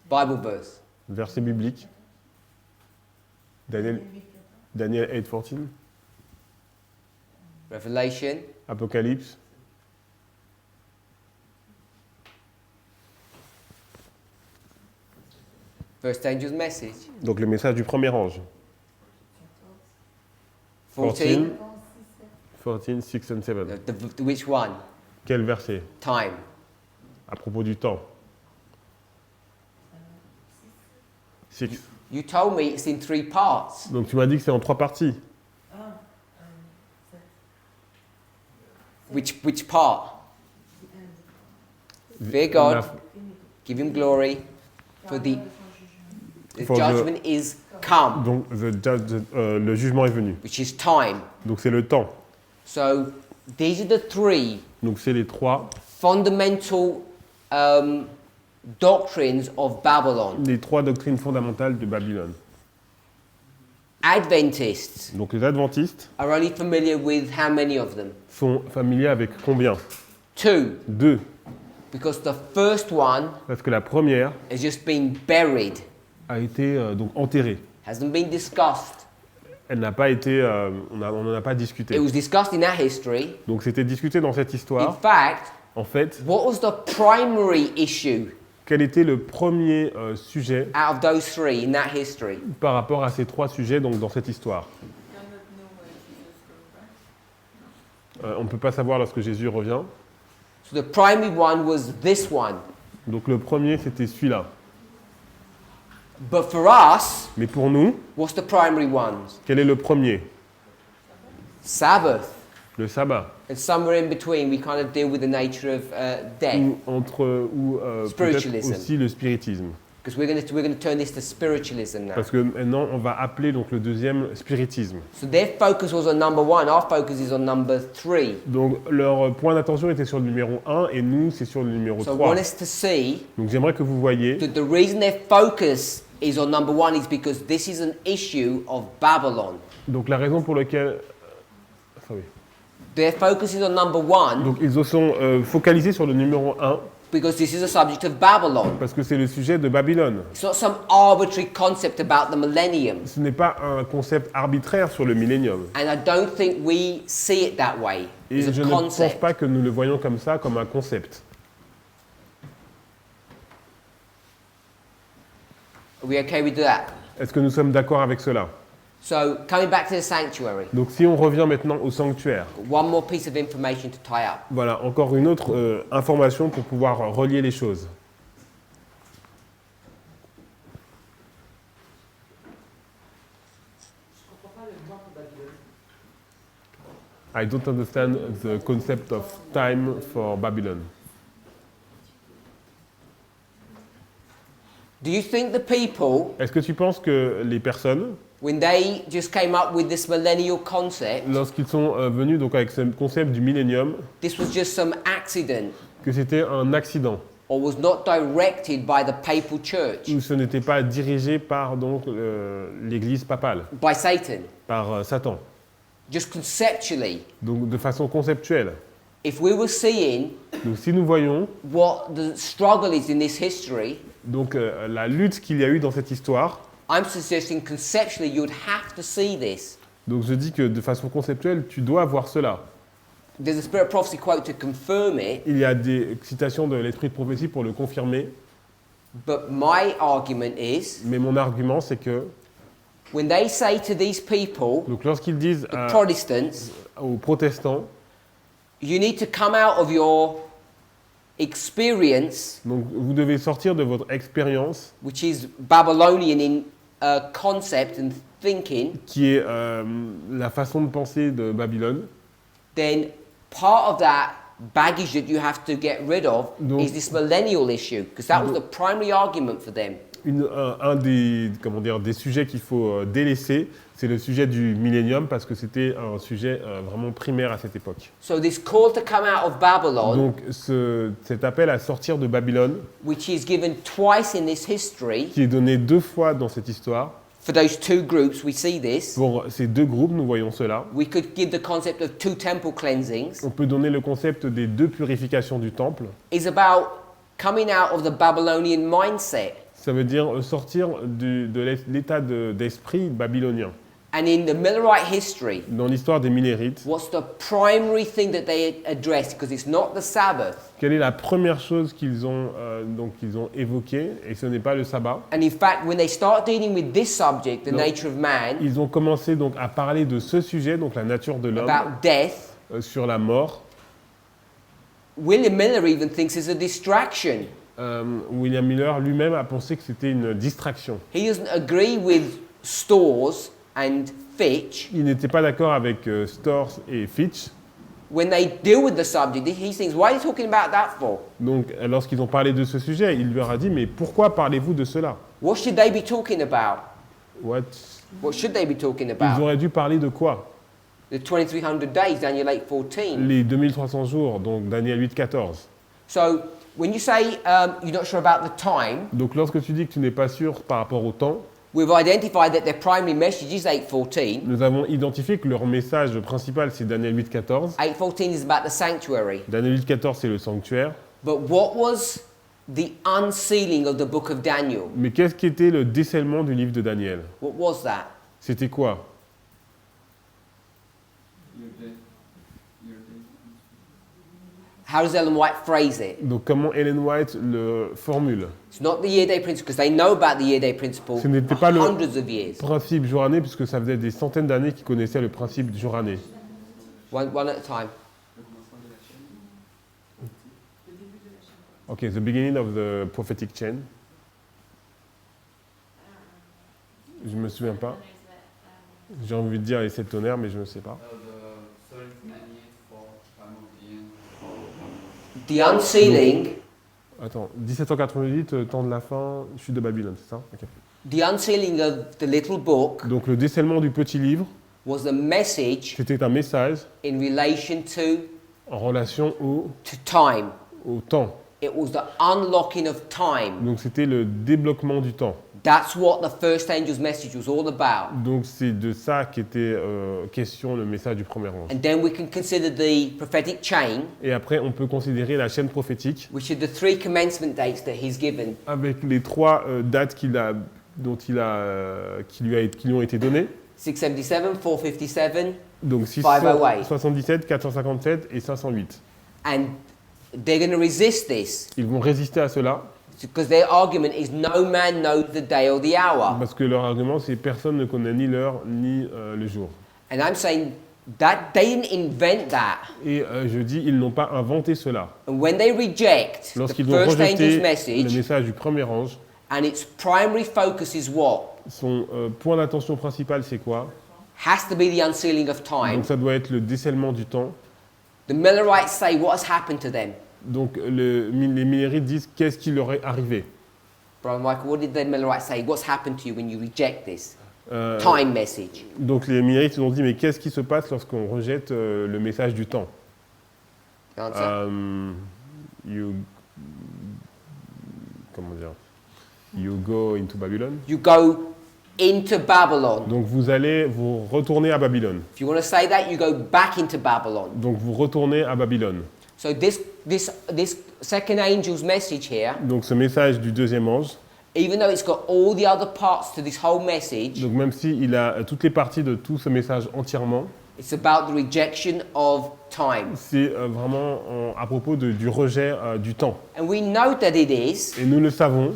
Bible verse. verset biblique. Daniel 8:14. Revelation. Apocalypse. First angel's message. Donc le message du premier ange. 14. 14, 6 and 7. Which one? Quel verset? Time. À propos du temps. 6. You told me it's in 3 parts. Donc tu m'as dit que c'est en 3 parties. Which part? Fear God, La- give him glory, for the For the- judgment is come, Donc le jugement est venu. which is time. Donc c'est le temps. So these are the 3 Donc c'est les 3, fundamental doctrines of Babylon. les 3 doctrines fondamentales de Babylone. Adventists Donc les adventistes are only familiar with how many of them? sont familiers avec combien? 2. 2. Because the first one Parce que la première has just been buried, a été donc enterrée. hasn't been discussed. Elle n'a pas été, on n'en a pas discuté. It was discussed in our history. Donc c'était discuté dans cette In histoire. fact, En fait, what was the primary issue quel était le premier sujet out of those 3 in that history? par rapport à ces 3 sujets donc, dans cette histoire? Cannot know when Jesus come back. On ne peut pas savoir lorsque Jésus revient. So the primary one was this one. Donc le premier, c'était celui-là. But for us, Mais pour nous, what's the primary ones? quel est le premier? Sabbath. Le sabbat. And somewhere in between, we kind of deal with the nature of death. Ou peut-être Spiritualism. aussi le spiritisme. Because we're going to turn this to spiritualism now. Parce que maintenant, on va appeler donc le deuxième spiritisme. So their focus was on number 1. Our focus is on number 3. Donc leur point d'attention était sur le numéro 1 et nous, c'est sur le numéro So I 3. want us to see Donc j'aimerais que vous voyez that the reason their focus is on number 1 is because this is an issue of Babylon. donc la raison pour laquelle... Enfin, oui. Their focus is on number 1 Donc ils se sont focalisés sur le numéro 1 because this is a subject of Babylon. parce que c'est le sujet de Babylone. It's not some arbitrary concept about the millennium. Ce n'est pas un concept arbitraire sur le millénium. And I don't think we see it that way. Et It's je a ne pense concept. pas que nous le voyons comme ça, comme un concept. Are we okay with that? Est-ce que nous sommes d'accord avec cela? So, coming back to the sanctuary, Donc si on revient maintenant au sanctuaire, one more piece of information to tie up. voilà, encore une autre information pour pouvoir relier les choses. Je comprends pas le mot pour Babylone. I don't understand the concept of time for Babylon. Do you think the people, Est-ce que tu penses que les personnes, when they just came up with this millennial concept, lorsqu'ils sont venus donc avec ce concept du millénium, this was just some accident que c'était un accident, or was not directed by the papal church, ou ce n'était pas dirigé par donc l'Église papale, by Satan? par Satan. Just conceptually, Donc de façon conceptuelle. if we were seeing Donc si nous voyons what the struggle is in this history, donc la lutte qu'il y a eu dans cette histoire, I'm suggesting conceptually you'd have to see this. donc je dis que de façon conceptuelle, tu dois voir cela. There's a Spirit of Prophecy quote to confirm it, Il y a des citations de l'esprit de prophétie pour le confirmer, but my argument is mais mon argument c'est que when they say to these people, donc lorsqu'ils disent the Protestants, aux protestants, you need to come out of your experience, donc vous devez sortir de votre expérience which is Babylonian in concept and thinking, qui est la façon de penser de Babylone, then part of that baggage that you have to get rid of Donc- is this millennial issue, because that was the primary argument for them. un des, comment dire, des sujets qu'il faut délaisser, c'est le sujet du millénium parce que c'était un sujet vraiment primaire à cette époque. So this call to come out of Babylon, Donc cet appel à sortir de Babylone, which is given twice in this history, qui est donné 2 fois dans cette histoire, for those 2 groups, we see this. pour ces 2 groupes, nous voyons cela. We could give the concept of 2 temple cleansings. On peut donner le concept des 2 purifications du temple. Is about coming out of the Babylonian mindset. Ça veut dire sortir de l'état d'esprit babylonien. And in the Millerite history, Dans l'histoire des Millérites, what's the primary thing that they addressed? Because it's not the Sabbath. quelle est la première chose qu'ils ont évoquée? Et ce n'est pas le sabbat. And in fact, when they start dealing with this subject, the No. nature of man, Ils ont commencé donc à parler de ce sujet, donc la nature de l'homme, about death, sur la mort. William Miller even thinks it's a distraction. William Miller lui-même a pensé que c'était une distraction. He doesn't agree with Storrs and Fitch. Il n'était pas d'accord avec Storrs et Fitch. When they deal with the subject, he thinks, why are you talking about that for? Donc lorsqu'ils ont parlé de ce sujet, il leur a dit « Mais pourquoi parlez-vous de cela What should they be talking about? What? What should they be talking Ils about? auraient dû parler de quoi? The 2300 days, Daniel 8:14. Les 2300 jours, donc Daniel 8,14. So when you say you're not sure about the time, Donc lorsque tu dis que tu n'es pas sûr par rapport au temps, we've identified that their primary message is 8:14. Nous avons identifié que leur message principal, c'est Daniel 8.14. 8:14 is about the sanctuary. Daniel 8.14, c'est le sanctuaire. But what was the unsealing of the book of Daniel? Mais qu'est-ce qu'était le décèlement du livre de Daniel? What was that? C'était quoi? How does Ellen White phrase it? Donc comment Ellen White le formule? It's not the year-day principle, because they know about the year-day principle Ce n'était for pas le hundreds of years. principe jour-année, puisque ça faisait des centaines d'années qu'ils connaissaient le principe du jour-année. One at a time. Ok, the beginning of the prophetic chain. Je me souviens pas. J'ai envie de dire les sept tonnerres, mais je ne sais pas. The unsealing, Attends, 1788, temps de la fin, chute de Babylone, c'est ça? Ok. the unsealing of the little book Donc le décèlement du petit livre, was a message c'était un message in relation en relation to time. au temps. It was the unlocking of time. Donc c'était le débloquement du temps. That's what the first angel's message was all about. Donc c'est de ça qu'était question le message du premier ange. And then we can consider the prophetic chain, Et après, on peut considérer la chaîne prophétique which are the three commencement dates that he's given. avec les trois dates qui lui ont été données. 677, 457, Donc 508. 677, 457 et 508. and they're going to resist this Ils vont résister à cela because their argument is no man knows the day or the hour. parce que leur argument, c'est personne ne connaît ni l'heure ni le jour. And I'm saying that they didn't invent that. Et je dis, ils n'ont pas inventé cela. And when they reject the Lorsqu'ils ont first rejeté angel's le message, message du premier ange, and its primary focus is what? son point d'attention principal, c'est quoi? Has to be the unsealing of time. Donc ça doit être le décèlement du temps. The Millerites say what has happened to them. Donc les Millérites disent qu'est-ce qui leur est arrivé. Brother Michael, what did the Millerites say? What's happened to you when you reject this Euh, time message? Donc les Millérites ont dit mais qu'est-ce qui se passe lorsqu'on rejette le message du temps? Answer? Comment dire? You go into Babylon. You go into Babylon. Donc vous allez vous retourner à Babylone. If you want to say that, you go back into Babylon. Donc vous retournez à Babylone. So this second angel's message here, Donc ce message du deuxième ange, even though it's got all the other parts to this whole message, donc même s'il a toutes les parties de tout ce message entièrement, it's about the rejection of time. c'est vraiment à propos du rejet du temps. And we know that it is, Et nous le savons,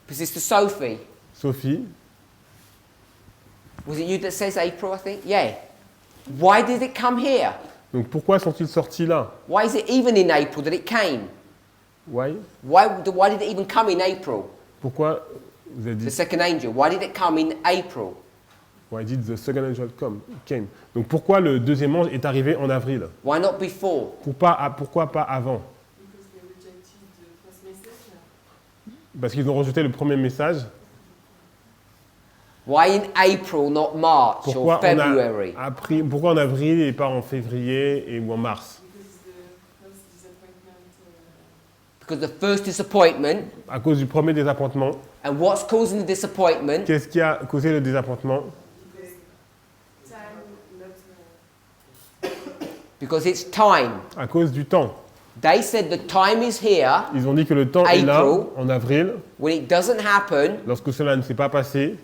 because it's to Sophie. Sophie, Was it you that says April, I think? Yeah. Why did it come here? donc pourquoi sont-ils sortis là? Why is it even in April that it came? Why? Why did it even come in April? Pourquoi vous avez The dit second angel. Why did it come in April? Why did the second angel came? Donc pourquoi le deuxième ange est arrivé en avril? Why not before? Pourquoi pas avant? Because they rejected the first message. Parce qu'ils ont rejeté le premier message. Why in April, not March Pourquoi or February? pourquoi en avril et pas en février ou en mars? Because the first disappointment. Because the first disappointment, À cause du premier désappointement. and what's causing the disappointment? Qu'est-ce qui a causé le désappointement? Time not. Because it's time. À cause du temps. They said the time is here. Ils ont dit que le temps est là, April. en avril. When it doesn't happen, Lorsque cela ne s'est pas passé,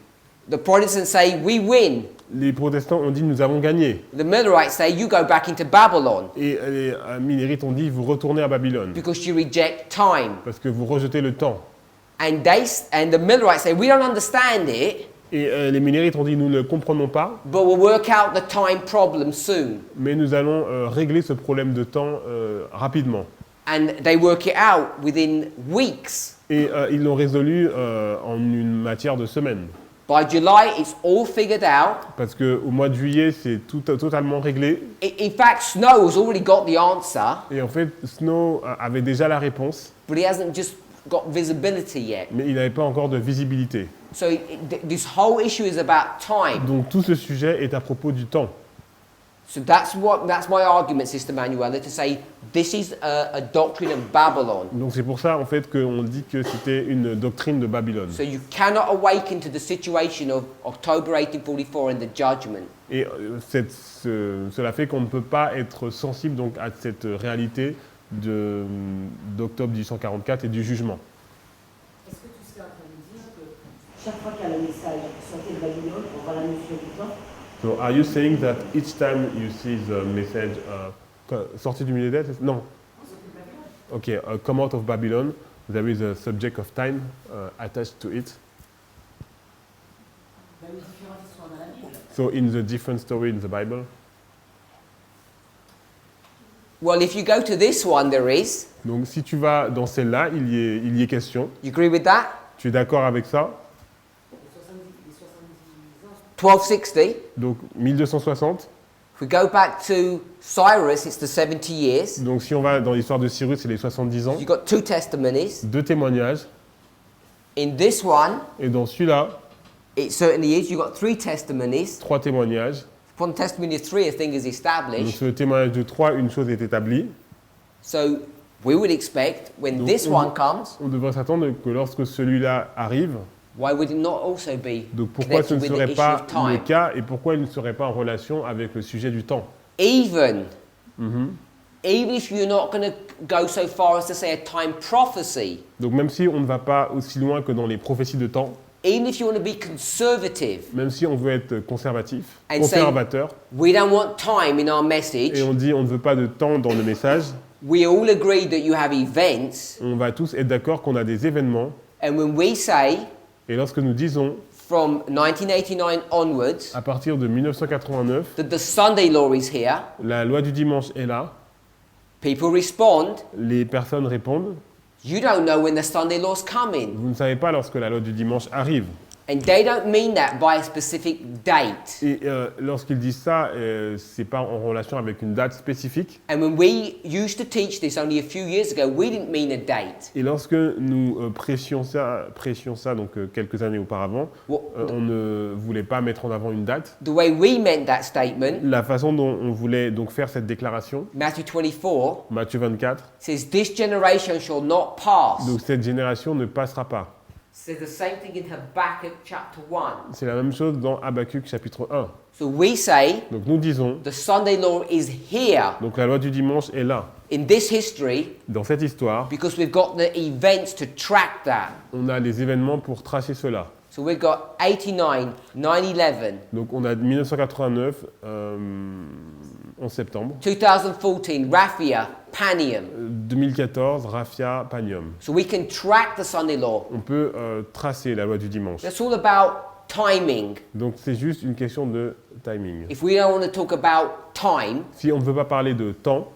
the Protestants say we win. les protestants ont dit nous avons gagné. The Millerites say you go back into Babylon Et les Millérites ont dit vous retournez à Babylone. because you reject time. Parce que vous rejetez le temps. And the Millerites say we don't understand it, Et les Millérites ont dit nous ne comprenons pas, but we'll work out the time problem soon. mais nous allons régler ce problème de temps rapidement. And they work it out within weeks. Et ils l'ont résolu en une matière de semaines. By July, it's all figured out. Parce qu'au mois de juillet, c'est totalement réglé. In fact, Snow has already got the answer, Et en fait, Snow avait déjà la réponse, but he hasn't just got visibility yet. mais il n'avait pas encore de visibilité. So this whole issue is about time. Donc tout ce sujet est à propos du temps. So that's my argument, Sister Manuela, to say this is a doctrine of Babylon. Donc c'est pour ça en fait qu'on dit que c'était une doctrine de Babylone. So you cannot awaken to the situation of October 1844 and the judgment. Et cela fait qu'on ne peut pas être sensible donc à cette réalité d'octobre 1844 et du jugement. Est-ce que tu serais en train de dire que chaque fois qu'il y a le message sortez de Babylone, on va la notion du temps? So are you saying that each time you see the message sorti du milieu des têtes? Non. Okay, come out of Babylon, there is a subject of time attached to it. Dans les différentes histoires dans la Bible. So in the different story in the Bible. Well, if you go to this one, there is. Donc si tu vas dans celle-là, il y est question. You agree with that? Tu es d'accord avec ça? 1260. Donc 1260. If we go back to Cyrus, it's the 70 years. Donc si on va dans l'histoire de Cyrus, c'est les 70 ans. You've got two testimonies. 2 témoignages. In this one, Et dans celui-là, it certainly is. You've got 3 testimonies. 3 témoignages. Upon testimony of 3, a thing is Donc established. sur le témoignage de 3, une chose est établie. So we would expect when Donc, this one comes, On devrait s'attendre que lorsque celui-là arrive, why would it not also be donc pourquoi ce connected ne with the serait issue pas of time? le cas et pourquoi il ne serait pas en relation avec le sujet du temps? Even Mhm. even if you're not going to go so far as to say a time prophecy, Donc même si on ne va pas aussi loin que dans les prophéties de temps, even if you want to be conservative, même si on veut être conservatif, And say- conservateur, we don't want time in our et message. on dit on ne veut pas de temps dans le message, We all agree that you have events, on va tous être d'accord qu'on a des événements, and when we say et lorsque nous disons, from 1989 onwards à partir de 1989, that the Sunday law is here, la loi du dimanche est là, people respond, les personnes répondent, you don't know when the Sunday law's coming. vous ne savez pas lorsque la loi du dimanche arrive. And they don't mean that by a specific date. Et lorsqu'ils disent ça, c'est pas en relation avec une date spécifique. And when we used to teach this only a few years ago, we didn't mean a date. Et lorsque nous prêchions ça donc quelques années auparavant, on ne voulait pas mettre en avant une date. The way we meant that statement, La façon dont on voulait donc faire cette déclaration, Matthew 24, Matthieu 24, says, This generation shall not pass. donc cette génération ne passera pas. Says the same thing in Habakkuk chapter 1. C'est la même chose dans Habakkuk chapitre 1. So we say, Donc nous disons, the Sunday law is here donc la loi du dimanche est là. in this history Dans cette histoire, because we've got the events to track that. on a les événements pour tracer cela. So we've got 89, 9/11, Donc on a 1989, 11 septembre, 2014, Raphia, Panium. 2014, Raphia, Panium. So we can track the Sunday law. On peut tracer la loi du dimanche. That's all about timing. Donc c'est juste une question de timing. If we don't want to talk about time, Si on ne veut pas parler de temps,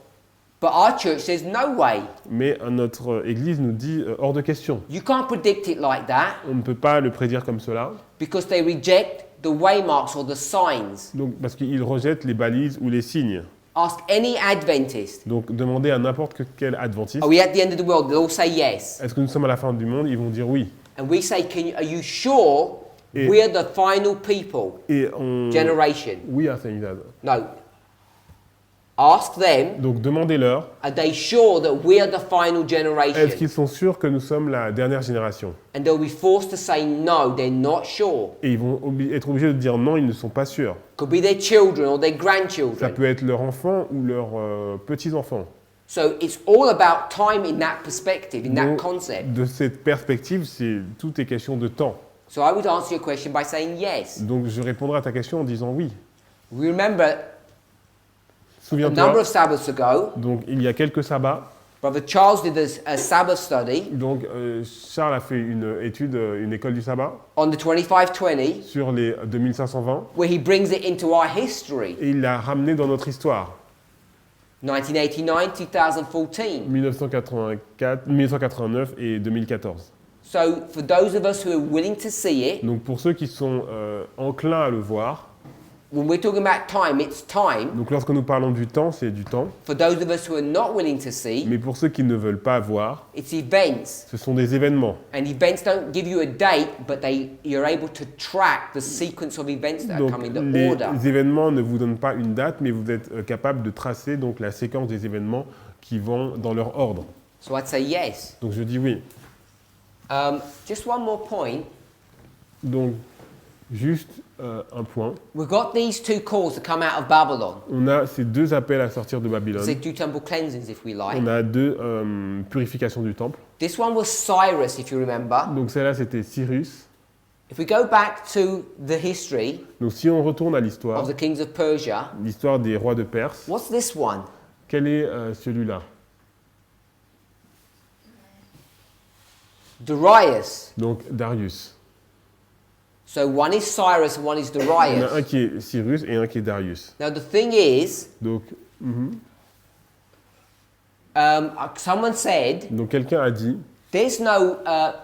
but our church says no way. mais notre Église nous dit hors de question. You can't predict it like that On ne peut pas le prédire comme cela, because they reject the waymarks or the signs. donc, parce qu'ils rejettent les balises ou les signes. Ask any Adventist. Donc demandez à n'importe quel adventiste, Are we at the end of the world? They'll all say yes. est-ce que nous sommes à la fin du monde? Ils vont dire oui. And we say, are you sure Et- we're the final people Et on... generation? Oui, à Saint-Isade. No. Ask them, Donc demandez-leur, are they sure that we're the final est-ce generation? qu'ils sont sûrs que nous sommes la dernière génération? And they'll be forced to say no, they're not sure. Et ils vont être obligés de dire non, ils ne sont pas sûrs. Could be their children or their Ça grandchildren. peut être leur enfant ou leurs petits-enfants. So it's all about time in that perspective, in that Donc, concept. de cette perspective, tout est question de temps. So I would answer your question by saying yes. Donc je répondrai à ta question en disant oui. We remember a number Souviens-toi, of Sabbaths ago, donc il y a quelques sabbats, Brother Charles did a Sabbath study donc Charles a fait une étude, une école du sabbat on the 2520 sur sur les 2520 where he brings it into our history. et il l'a ramené dans notre histoire. 1989, 2014. 1984, 1989 et 2014. So for those of us who are willing to see it, Donc pour ceux qui sont enclins à le voir, when we're talking about time, it's time Donc lorsque nous parlons du temps, c'est du temps. for those of us who are not willing to see. Mais pour ceux qui ne veulent pas voir, It's events, ce sont des événements. and events don't give you a date, but you're able to track the sequence of events that are Donc coming, the les order. événements ne vous donnent pas une date, mais vous êtes capable de tracer donc la séquence des événements qui vont dans leur ordre. So I'd say yes. Donc je dis oui. Just one more point. Donc juste un point. We've got these two calls to come out of Babylon. On a ces deux appels à sortir de Babylone. Say two temple cleansings, if we like. On a deux purifications du temple. This one was Cyrus, if you remember. Donc celle-là c'était Cyrus. If we go back to the history Donc si on retourne à l'histoire, of the kings of Persia, l'histoire des rois de Perse, what's this one? quel est celui-là? Darius. Donc Darius. So one is Cyrus and one is On a un Darius. qui est Cyrus et un qui est Darius. Now the thing is, Donc, someone said donc quelqu'un a dit, there's no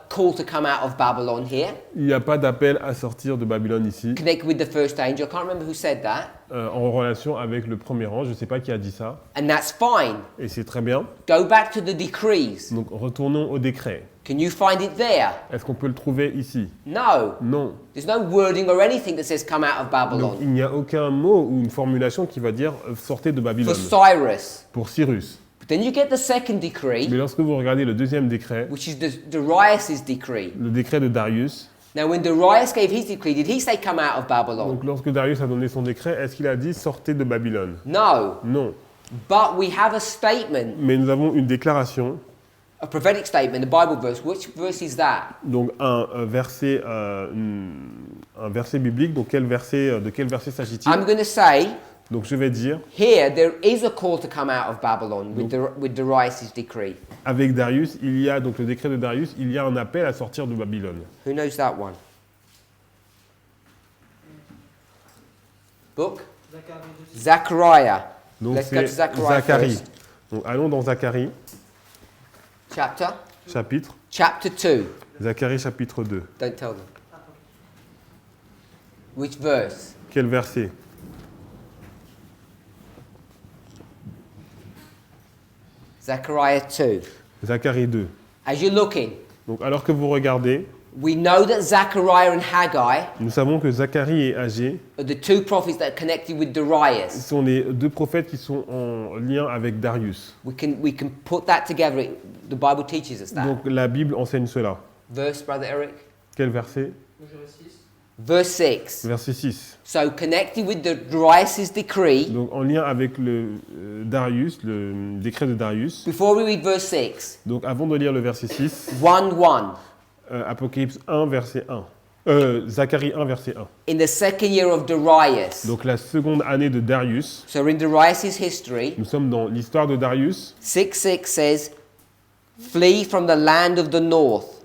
call to come out of Babylon here, il n'y a pas d'appel à sortir de Babylone ici, connected with the first angel. I can't remember who said that. en relation avec le premier ange. Je ne sais pas qui a dit ça, And that's fine. et c'est très bien. Go back to the decrees. Donc retournons au décret. Can you find it there? Est-ce qu'on peut le trouver ici? No. Non. There's no wording or anything that says come out of Donc Babylon. il n'y a aucun mot ou une formulation qui va dire sortez de For Babylone Cyrus. pour Cyrus. But then you get the second Mais decree, lorsque vous regardez le deuxième décret, which is Darius' decree. le décret de Darius, Now, when Darius gave his decree, did he say come out of Babylon? donc lorsque Darius a donné son décret, est-ce qu'il a dit sortez de Babylone? No. Non. But we have a statement, Mais nous avons une déclaration, a prophetic statement, a Bible verse. Which verse is that? donc un verset biblique. Donc de quel verset s'agit-il? I'm going to say Donc je vais dire, here there is a call to come out of Babylon with Darius' decree. avec Darius, il y a donc le décret de Darius, il y a un appel à sortir de Babylone. Who knows that one? Book? Zechariah. Donc Let's go c'est to Zechariah Zacharie. first. Donc allons dans Zacharie, Chapter? chapitre. Chapter 2. Zacharie chapitre 2. Don't tell them. Which verse? Quel verset? Zechariah 2. Zacharie 2. As you're looking, Donc alors que vous regardez, we know that Zechariah and Haggai nous savons que Zacharie et Agé are the two prophets that are connected with Darius. sont les deux prophètes qui sont en lien avec Darius. We can put that together. The Bible teaches us that. Donc la Bible enseigne cela. Verse, Brother Eric? Quel verset? Verse 6. Verset 6. So connected with the Darius' decree, Donc en lien avec le Darius, le décret de Darius. before we read verse 6, Donc avant de lire le verset 6, 1:1. Apocalypse 1 verset 1. Zacharie 1 verset 1. In the second year of Darius. Donc la seconde année de Darius. So in Darius' history, Nous sommes dans l'histoire de Darius. 6:6 says, "Flee from the land of the north."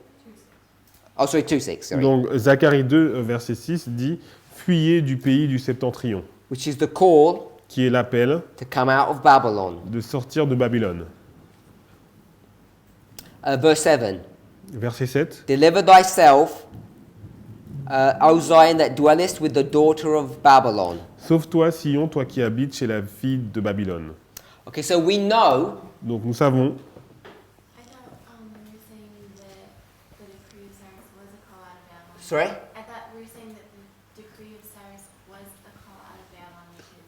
Oh, sorry, 2:6. Sorry. Donc Zacharie 2 verset 6 dit fuyez du pays du septentrion, Which is the call qui est l'appel to come out of Babylon. de sortir de Babylone. Verse 7. Verset 7. Deliver thyself, O Zion, that dwellest with the daughter of Babylon. Sauve-toi, Sion, toi qui habites chez la fille de Babylone. Okay, so we know Donc nous savons, I thought we were saying that the decree of Cyrus was a call out of Babylon. Sorry? I thought we were saying that the decree of Cyrus was a call out of Babylon, which is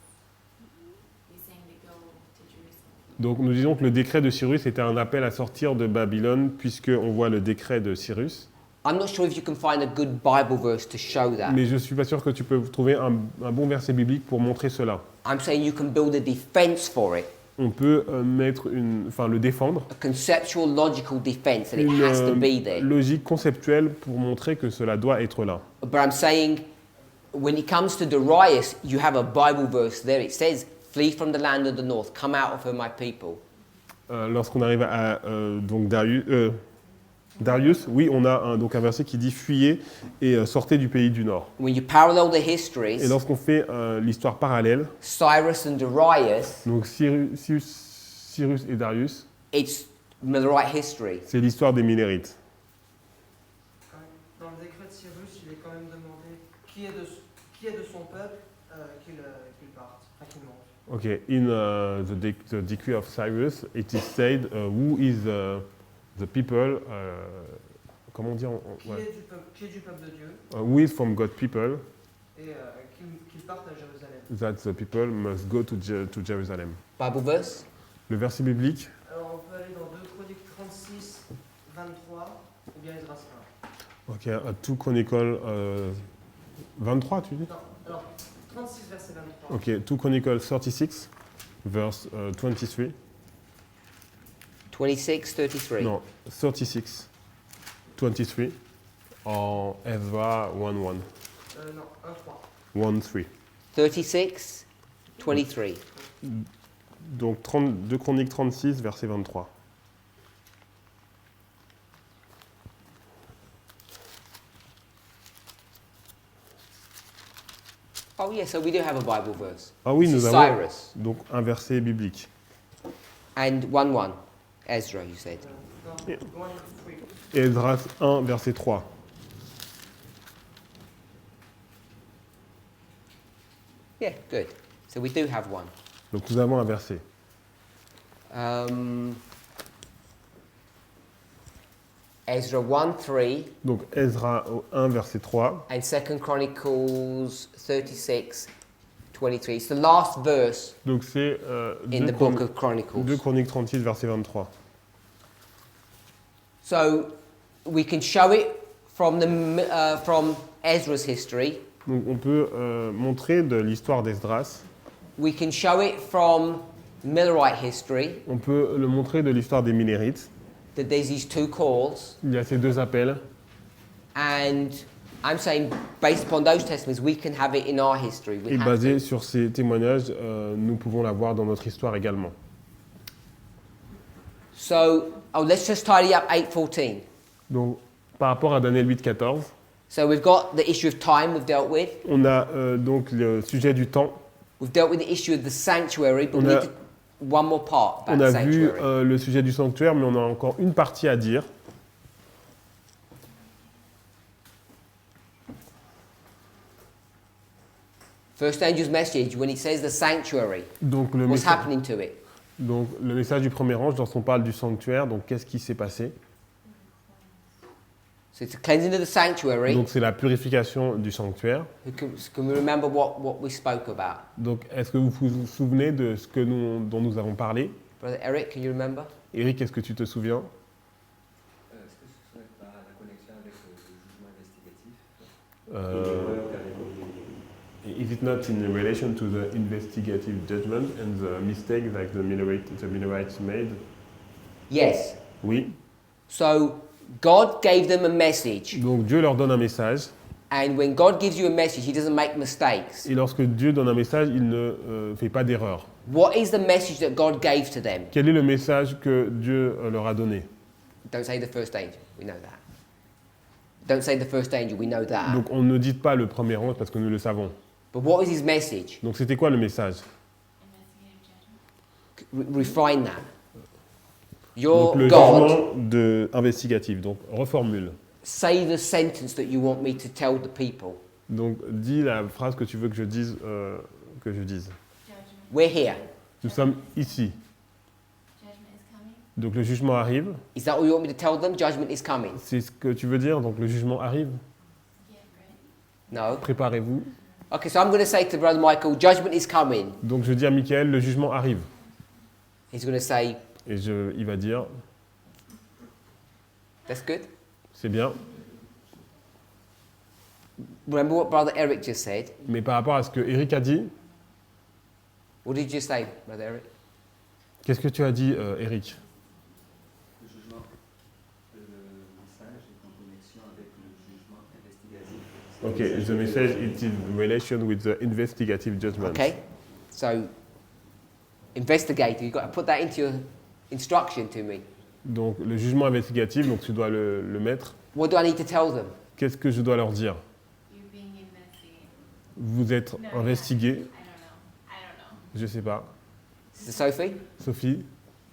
he's saying to go to Jerusalem. donc nous disons que le décret de Cyrus était un appel à sortir de Babylone, puisqu'on voit le décret de Cyrus. I'm not sure if you can find a good Bible verse to show that. Mais je ne suis pas sûr que tu peux trouver un bon verset biblique pour montrer cela. I'm saying you can build a defense for it, On peut le défendre, a conceptual, logical defense, and it has to be there. logique conceptuelle pour montrer que cela doit être là. But I'm saying, when it comes to Darius, you have a Bible verse there. It says, "Flee from the land of the north, come out of her, my people." Lorsqu'on arrive à donc Darius, oui, on a donc un verset qui dit fuyez et sortez du pays du nord. When you parallel the Et histories, lorsqu'on fait l'histoire parallèle, Cyrus and Darius, donc Cyrus et Darius, it's the right history. c'est l'histoire des Millérites. Dans le décret de Cyrus, il est quand même demandé qui est de son peuple Qu'ils partent, enfin qu'ils montent. Okay, in the decree of Cyrus, it is said who is the people. Comment dire ouais. Qui est du peuple de Dieu Who is from God people? et qu'ils partent à Jérusalem. That the people must go to Jerusalem. Bible verse? Le verset biblique. Alors on peut aller dans 2 Chroniques 36, 23 ou bien Esdras 1. Ok, 2 Chronicles 23, tu dis? Non, alors 36 verset 23. Ok, 2 Chronicles 36, verse 23. 26, 33. Non, 36, 23. En Ezra 1-1. Non, 1-3. 1-3. 36, 23. Donc 2 Chroniques 36, verset 23. Oh, yeah, so we do have a Bible verse. Ah oui, This nous is avons Cyrus. donc un verset biblique. And 1-1. Ezra, you said. Non, Yeah. 1-3. Esdras 1, verset 3. Yeah, good. So we do have one. Donc nous avons un verset. Ezra 1-3 Donc Ezra 1, verset 3. and 2 Chronicles 36, 23. It's the last verse Donc c'est in the book of Chronicles. 2 Chroniques 36, verset 23. So we can show it from from Ezra's history. Donc on peut montrer de l'histoire d'Esdras. We can show it from Millerite history On peut le montrer de l'histoire des Millérites. that there's these two calls, Il y a ces deux appels. and I'm saying based upon those testimonies, we can have it in our history. We Et have basé to. sur ces témoignages, nous pouvons l'avoir dans notre histoire également. So let's just tidy up 8:14. Donc par rapport à Daniel 8-14, So we've got the issue of time we've dealt with. on a donc le sujet du temps. We've dealt with the issue of the sanctuary, but On we a- need to, one more part about On the a vu sanctuary. le sujet du sanctuaire, mais on a encore une partie à dire. First angel's message, when it says the sanctuary, Donc le, what's message, happening to it? donc le message du premier ange, lorsqu'on parle du sanctuaire, donc qu'est-ce qui s'est passé? So it's the cleansing of the sanctuary. Donc c'est la purification du sanctuaire. Can we remember what we spoke about? Donc est-ce que vous vous souvenez de ce que dont nous avons parlé? Brother Eric, can you remember? Eric, est-ce que tu te souviens? Est-ce que ce serait pas la connexion avec le jugement investigatif Euh, Is it not in relation to the investigative judgment and the mistake that the Millerites made? Yes. Oui. So God gave them a message, Donc Dieu leur donne un message, and when God gives you a message, He doesn't make mistakes. et lorsque Dieu donne un message, il ne fait pas d'erreur. What is the message that God gave to them? Quel est le message que Dieu leur a donné? Don't say the first angel. We know that. Don't say the first angel. We know that. Donc on ne dit pas le premier ange parce que nous le savons. But what was His message? Donc c'était quoi le message? Refine that. Your Donc le God, jugement investigatif. Donc reformule. say the sentence that you want me to tell the people. Donc dis la phrase que tu veux que je dise. We're here. Nous sommes ici. Judgment is coming. Donc le jugement arrive. Is that what you want me to tell them? Judgment is coming. C'est ce que tu veux dire. Donc le jugement arrive. Get ready. No. Préparez-vous. Okay, so I'm going to say to Brother Michael, judgment is coming. Donc je dis à Michael, le jugement arrive. He's going to say, Et il va dire, that's good. c'est bien. Remember what Brother Eric just said? Mais par rapport à ce que Eric a dit, What did you say, Brother Eric? qu'est-ce que tu as dit, Eric? Le jugement, le message est en connexion avec le jugement investigatif. Ok, the message is in relation with the investigative judgment. Okay, so investigate. You've got to put that into your instruction to me. Donc le jugement investigatif, donc tu dois le mettre. What do I need to tell them? Qu'est-ce que je dois leur dire? You're being investigated. Vous êtes investigués, I don't know. je sais pas. Sister Sophie, Sophie,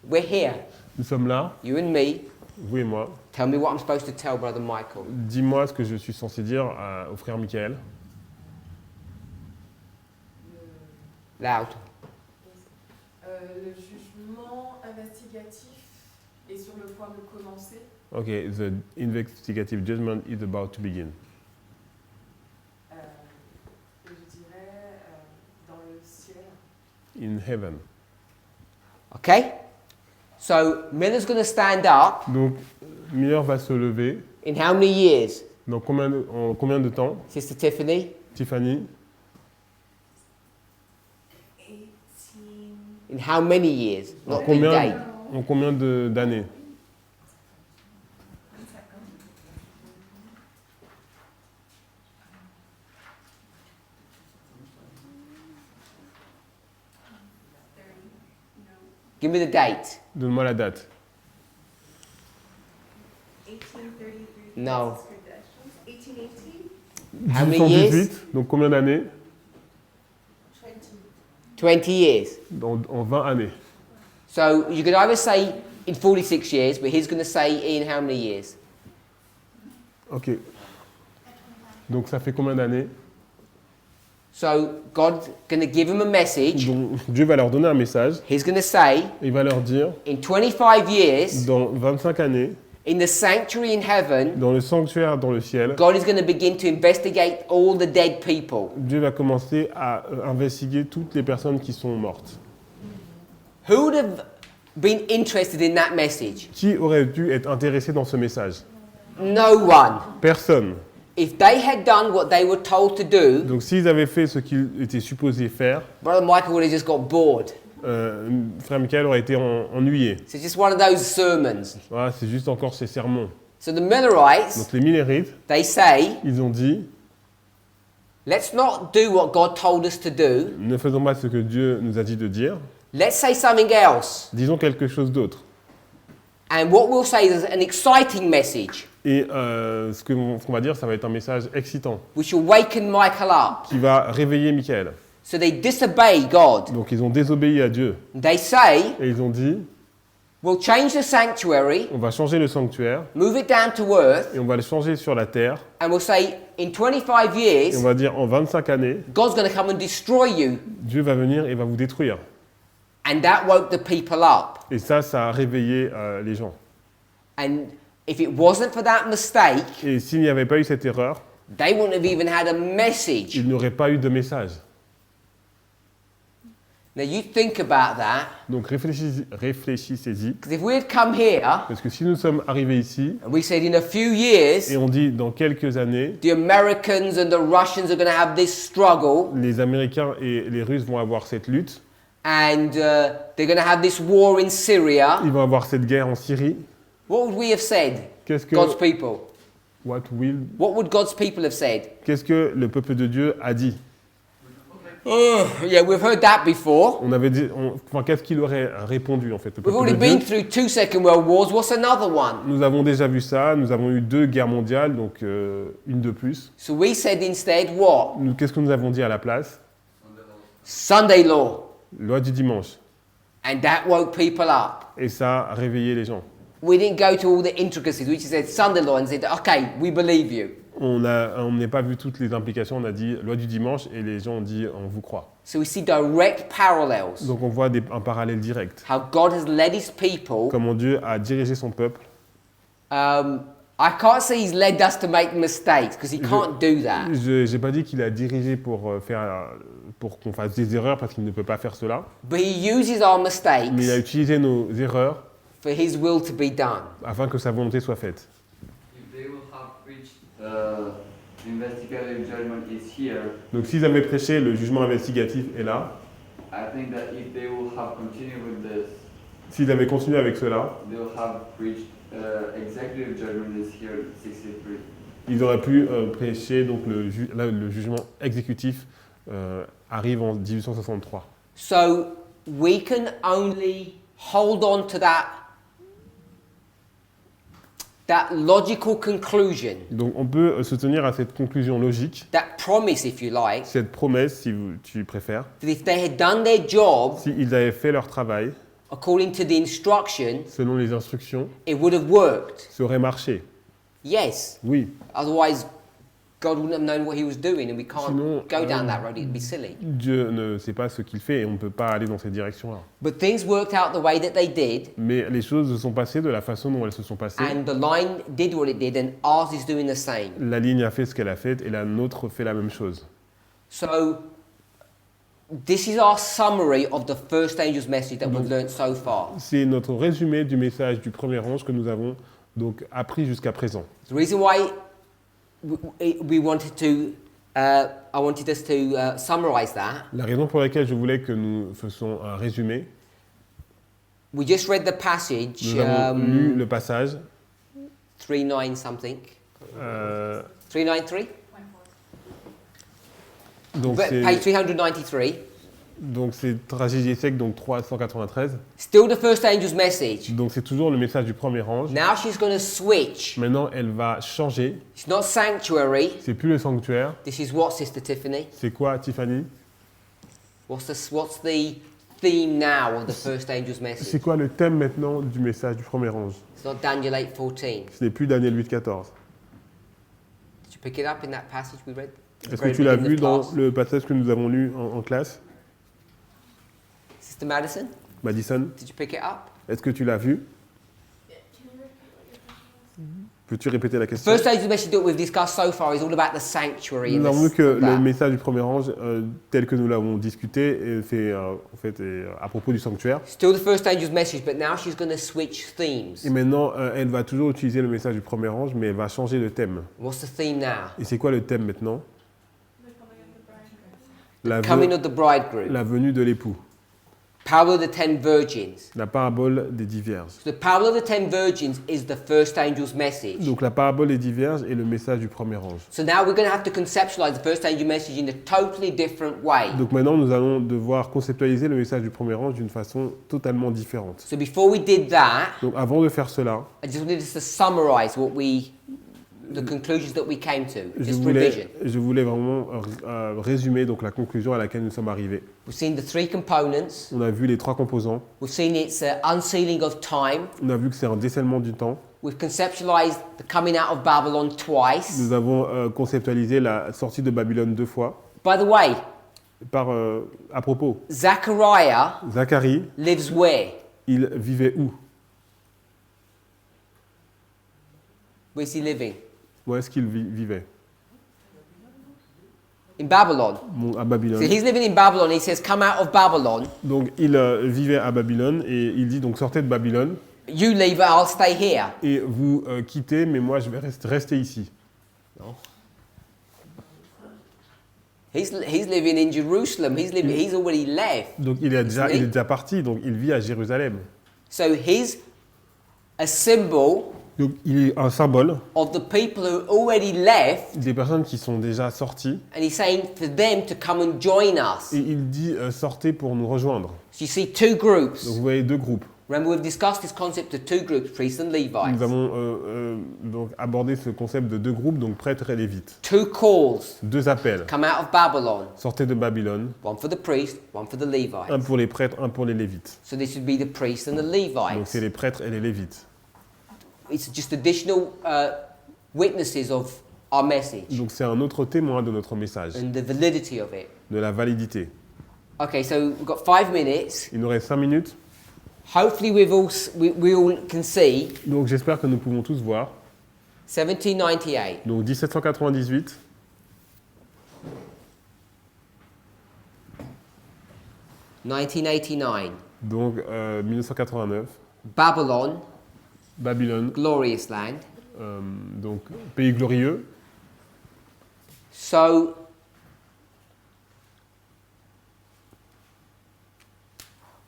we're here. nous sommes là, You and me. vous et moi. Tell me what I'm supposed to tell Brother Michael. Dis-moi ce que je suis censé dire au frère Michael. Loud. Le jugement investigatif est sur le point de commencer. Okay, the investigative judgment is about to begin. Je dirais dans le ciel. In heaven. Okay? So Miller's going to stand up Donc, Miller va se lever. in how many years? En combien de temps, Sister Tiffany? Tiffany? 18. In how many years? En Not big date. combien d'années? One second. No. Give me the date. Donne-moi la date. 1833. No. 1818. How many years? 1818, donc combien d'années? 20 years. En 20 années. So you could either say in 46 years, but he's going to say in how many years? Ok. Donc ça fait combien d'années? So God's going to give him a message. Donc Dieu va leur donner un message. He's going to say, Il va leur dire, in 25 years, dans 25 années, in the sanctuary in heaven, dans le sanctuaire dans le ciel, God is going to begin to investigate all the dead people. Dieu va commencer à investiguer toutes les personnes qui sont mortes. Who would have been interested in that message? Qui aurait dû être intéressé dans ce message? No one. Personne. If they had done what they were told to do, Donc s'ils avaient fait ce qu'ils étaient supposés faire, Brother Michael would have just got bored. Frère Michael aurait été ennuyé. So it's just one of those sermons. Voilà, c'est juste encore ces sermons. So the Millerites, Donc les Millérites, they say, ils ont dit, let's not do what God told us to do. ne faisons pas ce que Dieu nous a dit de dire, Let's say something else. disons quelque chose d'autre. And what we'll say is an exciting message, Et ce qu'on va dire, ça va être un message excitant, which will waken Michael up. qui va réveiller Michael. So they disobey God. Donc ils ont désobéi à Dieu. They say, Et ils ont dit, we'll change the sanctuary, on va changer le sanctuaire, move it down to earth, et on va le changer sur la terre, and we'll say, in 25 et years, on va dire en 25 années, God's going to come and destroy you. Dieu va venir et va vous détruire. And that woke the people up. Et ça a réveillé les gens. And if it wasn't for that mistake, Et s'il n'y avait pas eu cette erreur, they wouldn't have even had a message. il n'aurait pas eu de message. Now you think about that, Donc réfléchissez-y, because if we had come here parce que si nous sommes arrivés ici, and we said in a few years, et on dit dans quelques années, the Americans and the Russians are going to have this struggle, les Américains et les Russes vont avoir cette lutte, and they're going to have this war in Syria, ils vont avoir cette guerre en Syrie, what would we have said, qu'est-ce que, God's people? what What would God's people have said? qu'est-ce que le peuple de Dieu a dit? Oh, yeah, we've heard that before. On avait dit, enfin, qu'est-ce qu'il aurait répondu en fait, le We've peuple already de been Dieu? through 2 Second World Wars. What's another one? Nous avons déjà vu ça, nous avons eu 2 guerres mondiales, donc une de plus. So we said instead what? Qu'est-ce que nous avons dit à la place? Sunday law. Loi du dimanche. And that woke people up. Et ça a réveillé les gens. We didn't go to all the intricacies. We just said Sunday law and said, okay, we believe you. On n'a pas vu toutes les implications, on a dit loi du dimanche et les gens ont dit on vous croit. So we see direct parallels. Donc on voit un parallèle direct. How God has led his people. Comment Dieu a dirigé son peuple. I can't say he's led us to make mistakes because he can't do that. Je n'ai pas dit qu'il a dirigé pour qu'on fasse des erreurs parce qu'il ne peut pas faire cela. But he uses our Mais il a mistakes utilisé nos erreurs for his will to be done. afin que sa volonté soit faite. If they will have reached investigative judgment is here, Donc s'ils avaient prêché, le jugement investigatif est là. I think that if they will have continued with this, S'ils avaient continué avec cela, they will have reached executive judgment is here 63. ils auraient pu prêcher, donc là, le jugement exécutif arrive en 1863. So we can only hold on to that logical conclusion, Donc on peut se tenir à cette conclusion logique, that promise, if you like, cette promesse, si tu préfères. that if they had done their job S'ils avaient fait leur travail, according to the instruction, selon les instructions, it would have worked. ça aurait marché. Yes. Oui. Otherwise, God wouldn't have known what he was doing, and we can't Sinon, go down that road. It'd be silly. Dieu ne sait pas ce qu'il fait et on ne peut pas aller dans cette direction-là. But things worked out the way that they did, Mais les choses se sont passées de la façon dont elles se sont passées. and the line did what it did, and ours is doing the same. La ligne a fait ce qu'elle a fait et la nôtre fait la même chose. So, this is our summary of the first angel's message that we've learned so far. C'est notre résumé du message du premier ange que nous avons donc appris jusqu'à présent. The reason why we wanted to, I wanted us to summarize that. La raison pour laquelle je voulais que nous fassions un résumé, We just read the passage, nous avons lu le passage 39 something, euh, 393, donc page 393. c'est tragédie sec, donc 393. Still the first angel's message. Donc c'est toujours le message du premier ange. Now she's going to switch. Maintenant, elle va changer. It's not sanctuary. C'est plus le sanctuaire. This is what, Sister Tiffany? C'est quoi, Tiffany? What's the theme now of the first angel's message? C'est quoi le thème maintenant du message du premier ange? It's not Daniel 8:14. Ce n'est plus Daniel 8,14. Did you pick it up in that passage we read? Est-ce que tu l'as vu dans le passage que nous avons lu en classe? Sister Madison, Madison, did you pick it up? est-ce que tu l'as vu? Peux-tu répéter la question? First angel's message that we've discussed so far is all about the sanctuary. Nous and avons vu que le that. message du premier ange, tel que nous l'avons discuté, est à propos du sanctuaire. Still the first angel's message, but now she's going to switch themes. Et maintenant, elle va toujours utiliser le message du premier ange, mais elle va changer le thème. What's the theme now? Et c'est quoi le thème maintenant? Coming of the bridegroom. La venue de l'époux. Parable of the 10 virgins. La parabole des 10 vierges. So the parable of the 10 virgins is the first angel's message. Donc la parabole des 10 vierges est le message du premier ange. So now we're going to have to conceptualize the first angel message in a totally different way. Donc maintenant, nous allons devoir conceptualiser le message du premier ange d'une façon totalement différente. So before we did that, Donc avant de faire cela, I just wanted us to summarize the conclusions that we came to. Just revision. je voulais vraiment résumer donc la conclusion à laquelle nous sommes arrivés. We've seen the three components. On a vu les 3 composants. We've seen its unsealing of time. On a vu que c'est un décèlement du temps. We've conceptualized the coming out of Babylon twice. Nous avons conceptualisé la sortie de Babylone 2 fois. By the way, À propos, Zechariah Zacharie, lives where? il vivait où? Where's he living? Où est-ce qu'il vivait? In Babylon. À Babylone. So he's living in Babylon. He says, come out of Babylon. Donc il vivait à Babylone et il dit donc sortez de Babylone You leave, I'll stay here. et vous quittez, mais moi je vais rester ici. He's living in Jerusalem. He's already left. Donc il est déjà parti, donc il vit à Jérusalem. So he's a symbol Donc il est un symbole of the people who already left, des personnes qui sont déjà sorties and he's saying for them to come and join us. et il dit sortez pour nous rejoindre. So you see two groups. Donc vous voyez 2 groupes. Remember, we've discussed this concept of two groups, priests and Levites. Nous avons donc abordé ce concept de 2 groupes, donc prêtres et lévites. 2 calls. 2 appels. Come out of Babylon. Sortez de Babylone, One for the priest, one for the Levites. un pour les prêtres, un pour les lévites. So this would be the priests and the Donc Levites. c'est les prêtres et les lévites. It's just additional witnesses of our message Donc c'est un autre témoin de notre message, and the validity of it. de la validité. Okay, so we've got 5 minutes. Il nous reste 5 minutes, Hopefully we all can see donc j'espère que nous pouvons tous voir. 1798. Donc 1798, 1989. donc 1989, Babylon, Babylone, glorious land. donc pays glorieux. So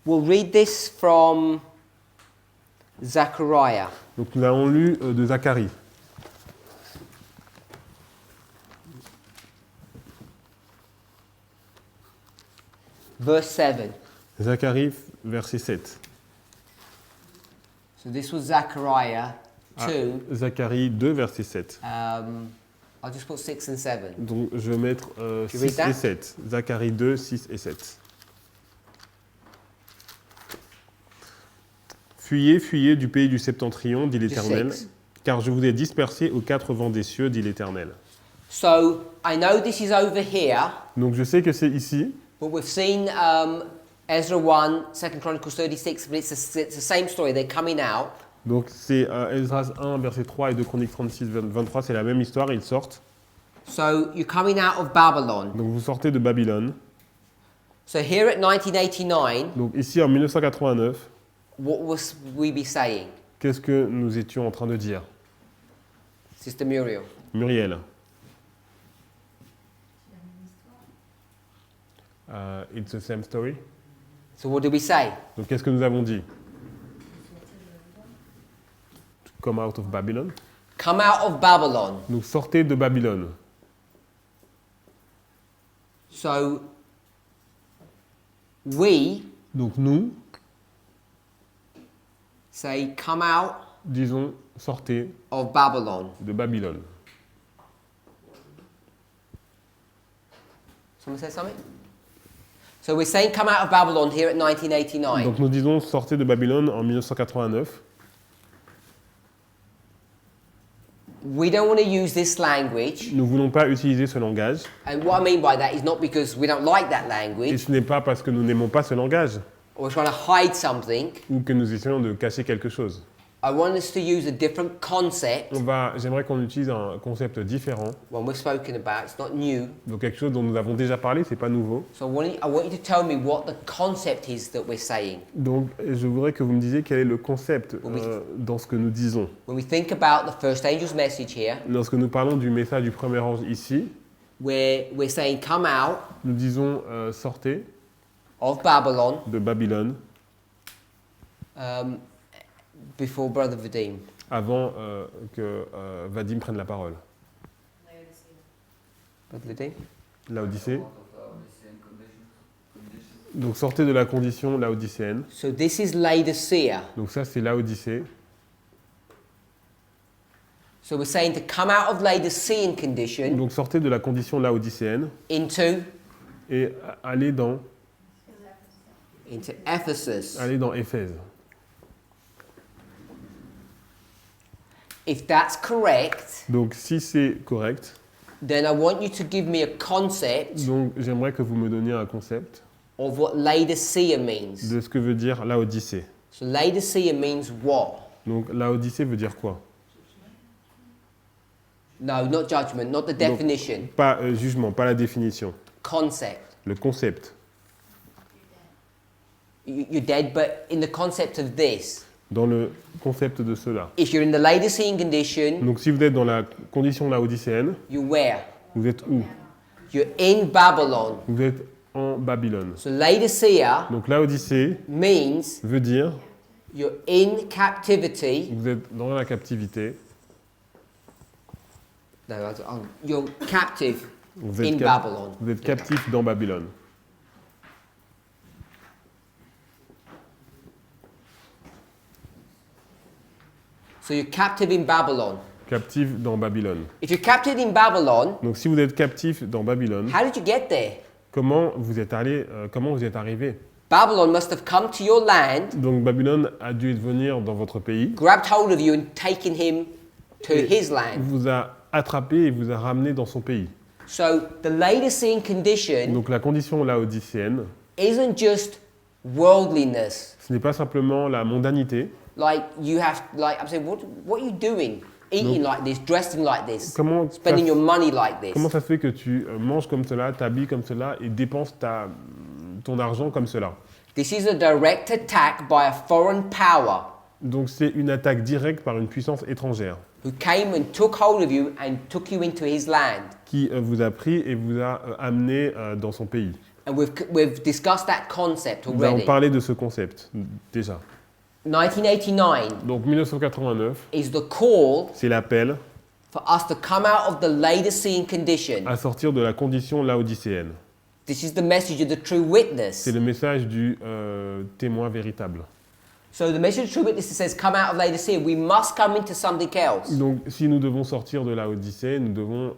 we'll read this from Zechariah. Donc nous avons lu de Zacharie. Verse 7. Zacharie, verset 7. So this was Zechariah 2. Zacharie 2, verset 7. I'll just put 6 and 7. Donc je vais mettre Tu read 6 that? et 7. Zacharie 2, 6 et 7. Fuyez, fuyez du pays du septentrion, dit l'Éternel, six. car je vous ai dispersés aux 4 vents des cieux, dit l'Éternel. So I know this is over here, Donc je sais que c'est ici, but we've seen Ezra 1, 2 Chronicles 36, but it's the same story. They're coming out. donc c'est Esdras 1, verset 3 et 2 Chroniques 36, 23, c'est la même histoire, ils sortent. So you're coming out of Babylon. Donc vous sortez de Babylone. So here at 1989, Donc ici en 1989, what will we be saying? qu'est-ce que nous étions en train de dire? Sister Muriel. Muriel. It's the same story. So what do we say? Donc qu'est-ce que nous avons dit? To come out of Babylon. Come out of Babylon. Donc sortez de Babylone. So we Donc nous say come out disons sortez of Babylon. de Babylone. Someone say something? So we're saying come out of Babylon here at 1989. Donc nous disons sortez de Babylone en 1989. We don't want to use this language. Nous ne voulons pas utiliser ce langage. And what I mean by that is not because we don't like that Et language ce n'est pas parce que nous n'aimons pas ce langage or we're trying to hide something. ou que nous essayons de cacher quelque chose. I want us to use a different concept J'aimerais qu'on utilise un concept différent. when we're spoken about. It's not new. Donc quelque chose dont nous avons déjà parlé, c'est pas nouveau. So I want you to tell me what the concept is that we're saying. Donc je voudrais que vous me disiez quel est le concept dans ce que nous disons. When we think about the first angel's message here, Lorsque nous parlons du message du premier ange ici, we're saying come out nous disons sortez of Babylon de Babylone before Brother Vadim. avant que Vadim prenne la parole. Brother Vadim? Laodicée. Donc sortez de la condition laodicéenne. So this is Laodicea. Donc ça c'est Laodicée. So we're saying to come out of Laodicean condition Donc sortez de la condition laodicéenne into et allez dans Ephesus. Éphèse. If that's correct, Donc si c'est correct, then I want you to give me a concept donc j'aimerais que vous me donniez un concept of what Laodicea means. de ce que veut dire Laodicée. So Laodicea means what? Donc Laodicée veut dire quoi? No, not judgment, not the definition. Pas jugement, pas la définition. Concept. Le concept. You're dead, but in the concept of this. Dans le concept de cela. If you're in the Laodicean condition, Donc si vous êtes dans la condition laodicéenne, you're where? vous êtes où? You're in Babylon. Vous êtes en Babylone. So Laodicea Donc Laodicée means veut dire you're in captivity. vous êtes dans la captivité. No, you're captive Vous in êtes, Babylon. vous êtes captif dans Babylone. So you're captive in Babylon. Captif dans Babylone. If you're captive in Babylon, Donc si vous êtes captif dans Babylone, how did you get there? comment vous êtes arrivé? Babylon must have come to your land, Donc Babylone a dû venir dans votre pays, grabbed hold of you and taken him to Et his land. vous a attrapé et vous a ramené dans son pays. So the Laodicean condition Donc la condition laodicéenne, isn't just worldliness. ce n'est pas simplement la mondanité. Like you have, like I'm saying, what are you doing? Eating like this, dressing like this, Comment spending your money like this. ça se fait que tu manges comme cela, t'habilles comme cela et dépenses ton argent comme cela? This is a direct attack by a foreign power Donc c'est une attaque directe par une puissance étrangère who came and took hold of you and took you into his land. qui vous a pris et vous a amené dans son pays. And we've discussed that concept Nous avons already. parlé de ce concept déjà. 1989 Donc 1989, is the call c'est l'appel for us to come out of the Laodicean condition. à sortir de la condition laodicéenne. This is the message of the true witness. C'est le message du témoin véritable. So the message of the true witness says, come out of Laodicea. We must come into something else. Donc si nous devons sortir de Laodicée, nous devons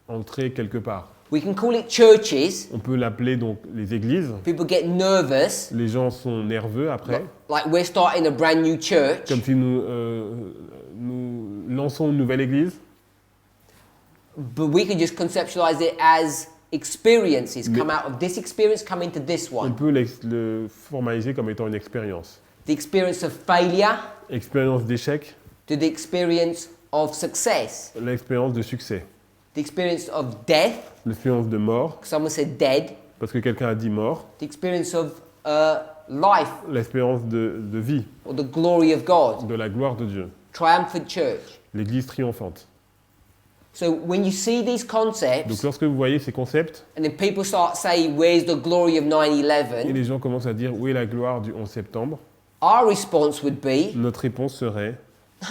entrer quelque part. We can call it churches. On peut l'appeler donc les églises. People get nervous, Les gens sont nerveux après, like we're starting a brand new church. comme si nous lançons une nouvelle église. but we can just conceptualize it as experiences Mais- come out of this experience, come into this On one. peut le formaliser comme étant une expérience. The experience of failure Expérience d'échec, to the experience of success. l'expérience de succès, The experience of death, l'expérience de mort, someone said dead. parce que quelqu'un a dit mort, The experience of life l'expérience de vie, or the glory of God. de la gloire de Dieu, Triumphant church. l'église triomphante. So when you see these Donc concepts, lorsque vous voyez ces concepts, and then people start saying, where's the glory of et 9/11? les gens commencent à dire où est la gloire du 11 septembre, Our response would be, notre réponse serait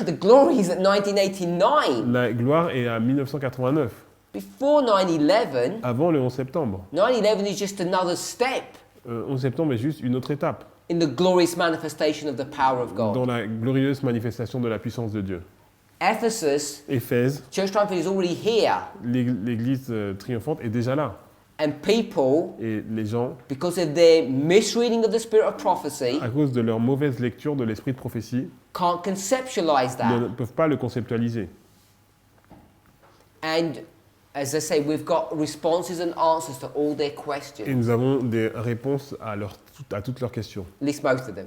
the glory is at 1989. la gloire est à 1989, Before 9/11, avant le 11 septembre. 9/11 is just another step 11 septembre est juste une autre étape in the glorious manifestation of the power of dans God. la glorieuse manifestation de la puissance de Dieu. Ephesus, Éphèse, Church Triumphant is already here. l'église triomphante est déjà là. And people, Et les gens, because of their misreading of the spirit of prophecy, à cause de leur mauvaise lecture de l'esprit de prophétie, can't conceptualize ne that. peuvent pas le conceptualiser. And as I say, we've got responses and answers to all their Et questions, nous avons des réponses à toutes leurs questions. at least most of them.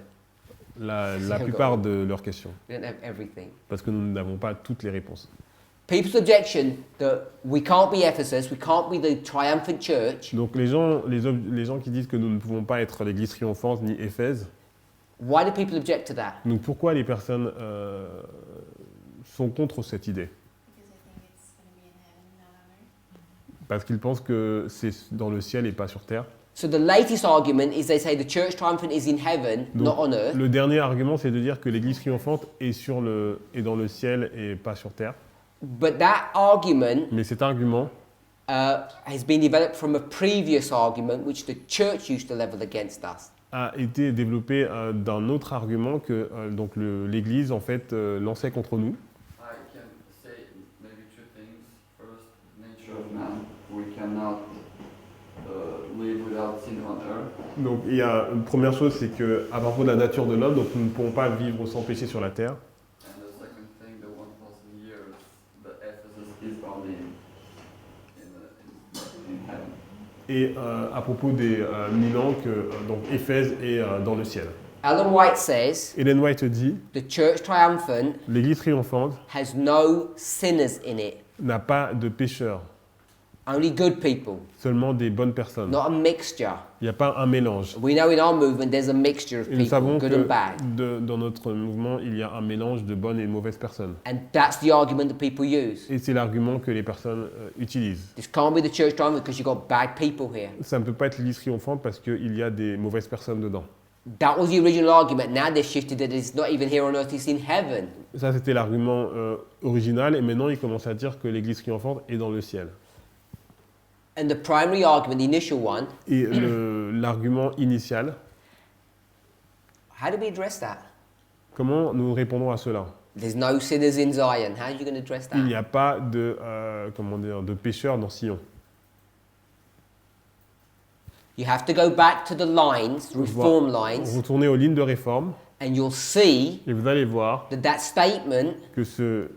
La plupart de leurs questions. We don't have everything. Parce que nous n'avons pas toutes les réponses. People's objection that we can't be Ephesus, we can't be the triumphant church. Donc les gens qui disent que nous ne pouvons pas être l'église triomphante ni Éphèse, Why do people object to that? donc pourquoi les personnes sont contre cette idée? Because I think it's going to be in heaven, not on earth. Parce qu'ils pensent que c'est dans le ciel et pas sur terre. So the latest argument is they say the church triumphant is in heaven, Donc, not on earth. le dernier argument, c'est de dire que l'église triomphante est dans le ciel et pas sur terre. But that argument Mais cet argument has been developed from a previous argument which the church used to level against us. a été développé d'un autre argument que donc l'église en fait lançait contre nous. I can say maybe two things. First, nature of man. We cannot live without sin on earth. Donc il y a une première chose, c'est que à propos de la nature de l'homme, donc nous ne pouvons pas vivre sans péché sur la terre. And the second thing, the 1,000 years, the Ephesus is only in heaven. Et à propos des 1000 ans que donc Éphèse est dans le ciel. Ellen White says Ellen White dit, the church triumphant l'église triomphante has no sinners in it, n'a pas de pécheurs, only good people, seulement des bonnes personnes. not a mixture. Il n'y a pas un mélange. We know in our movement there's a mixture of Et nous savons people, que good and bad. dans notre mouvement, il y a un mélange de bonnes et mauvaises personnes. And that's the argument that people use. Et c'est l'argument que les personnes utilisent. This can't be the church triumphant because you've got bad people here. Ça ne peut pas être l'église triomphante parce qu'il y a des mauvaises personnes dedans. That was the original argument. Now they've shifted that it's not even here on earth, it's in heaven. Ça, c'était l'argument original. Et maintenant, ils commencent à dire que l'église triomphante est dans le ciel. And the primary argument, the initial one, Et l'argument initial, how do we address that? comment nous répondons à cela? There's no sinners in Zion. How are you going to address Il n'y that? a pas de, de pécheurs dans Sion. You have to go back to the lines, reform lines, Retournez aux lignes de réforme and you'll see et vous allez voir that that statement que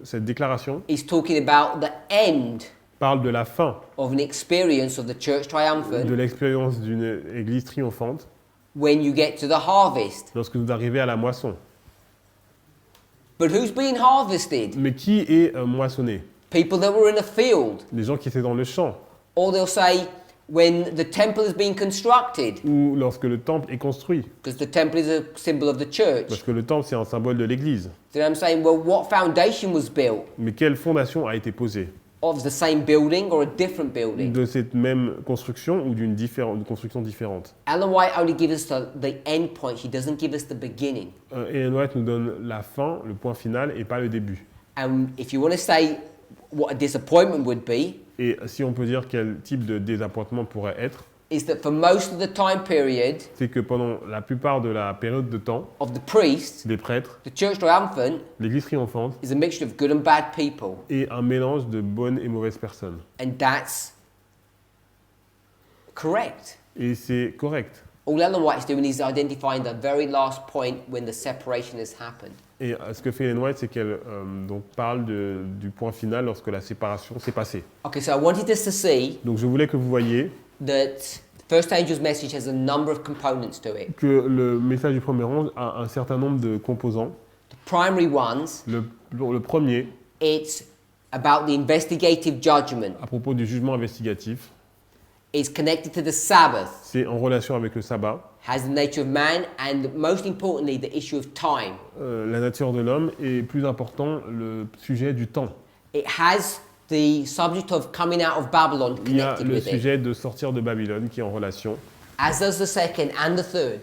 cette déclaration is talking about the end parle de la fin of an experience of the church de triumphant l'expérience d'une église triomphante when you get to the harvest. lorsque vous arrivez à la moisson. But who's being harvested? Mais qui est moissonné? People that were in a field. Les gens qui étaient dans le champ Or they'll say when the temple is being constructed, ou lorsque le temple est construit. because the temple is a symbol of the church. Parce que le temple, c'est un symbole de l'église. Then I'm saying, well, what foundation was built? Mais quelle fondation a été posée? Of the same building or a different building? De cette même construction ou d'une construction différente? Ellen White only gives us the end point. She doesn't give us the beginning. Ellen White nous donne la fin, le point final, et pas le début. And if you want to say what a disappointment would be, Et si on peut dire quel type de désappointement pourrait être, is that for most of the time period c'est que pendant la plupart de la période de temps, of the priests, des prêtres, the church triumphant l'église triomphante is a mixture of good and bad people. est un mélange de bonnes et mauvaises personnes. And that's correct. Et c'est correct. All Ellen White is doing is identifying the very last point when the separation has happened. Et ce que fait Ellen White, c'est qu'elle donc parle du point final lorsque la séparation s'est passée. Okay, so I wanted us to see Donc je voulais que vous voyiez that First angel's message has a number of components to it. que le message du premier ange a un certain nombre de composants. The primary ones, Le premier, it's about the investigative judgment. à propos du jugement investigatif, It's connected to the Sabbath, c'est en relation avec le sabbat, has the nature of man, and most importantly, the issue of time. la nature de l'homme, et plus important, le sujet du temps. It has the subject of coming out of Babylon Il y a connected le with it, sujet de sortir de Babylone qui est en relation, as does the second and the third.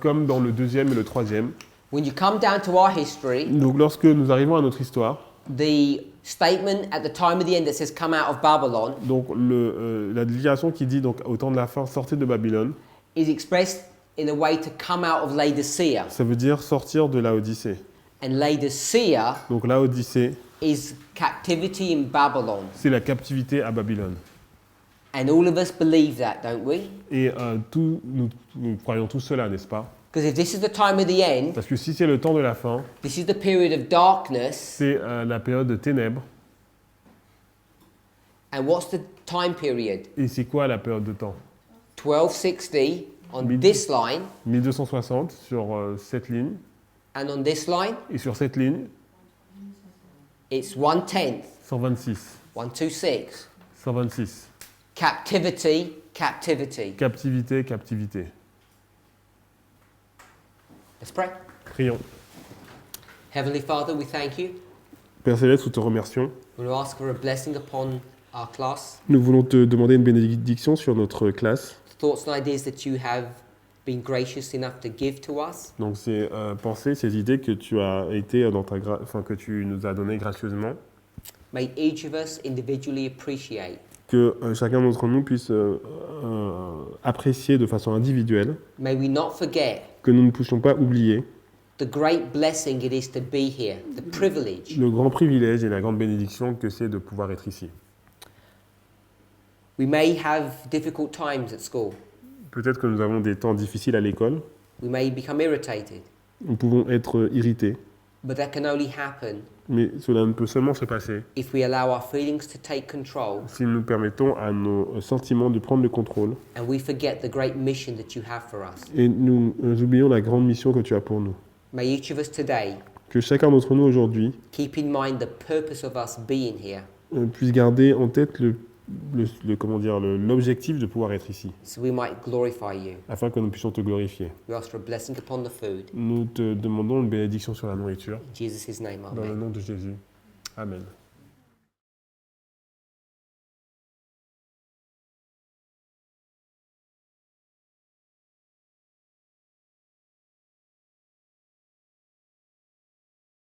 comme dans le deuxième et le troisième. When you come down to our history, Donc lorsque nous arrivons à notre histoire, the statement at the time of the end that says come out of Babylon donc la déclaration qui dit donc au temps de la fin sortez de Babylone, is expressed in a way to come out of Laodicea. ça veut dire sortir de la Odyssée. And Laodicea Donc la Odyssée, is captivity in Babylon. c'est la captivité à Babylone. And all of us believe that, don't we? Et nous croyons tous cela, n'est-ce pas? Because if this is the time of the end, Parce que si c'est le temps de la fin, this is the period of darkness, c'est la période de ténèbres. and what's the time period? Et c'est quoi la période de temps? 1260 on Mid- this line, 1260 sur cette ligne. and on this line, Et sur cette ligne, it's 1/10, 126. 126. 126. Captivity, captivity. Captivité, captivité. Let's pray. Prions. Heavenly Father, we thank you. Père Céleste, nous te remercions. We ask for a blessing upon our class, Nous voulons te demander une bénédiction sur notre classe. thoughts and ideas that you have been gracious enough to give to us. Donc ces pensées, ces idées que tu as été dans que tu nous as données gracieusement, May each of us individually appreciate. que chacun d'entre nous puisse apprécier de façon individuelle, May we not forget que nous ne puissions pas oublier the great blessing it is to be here, the privilege. le grand privilège et la grande bénédiction que c'est de pouvoir être ici. We may have difficult times at school. Peut-être que nous avons des temps difficiles à l'école, We may become irritated, nous pouvons être irrités, but that can only happen mais cela ne peut seulement se passer if we allow our feelings to take control si nous permettons à nos sentiments de prendre le contrôle and we forget the great mission that you have for us. et nous oublions la grande mission que tu as pour nous. May each of us today Que chacun d'entre nous aujourd'hui keep in mind the purpose of us being here, puisse garder en tête l'objectif de pouvoir être ici, so we might glorify you. afin que nous puissions te glorifier. We ask for a blessing upon the food. Nous te demandons une bénédiction sur la nourriture, In Jesus' name, dans le amen. nom de Jésus. Amen.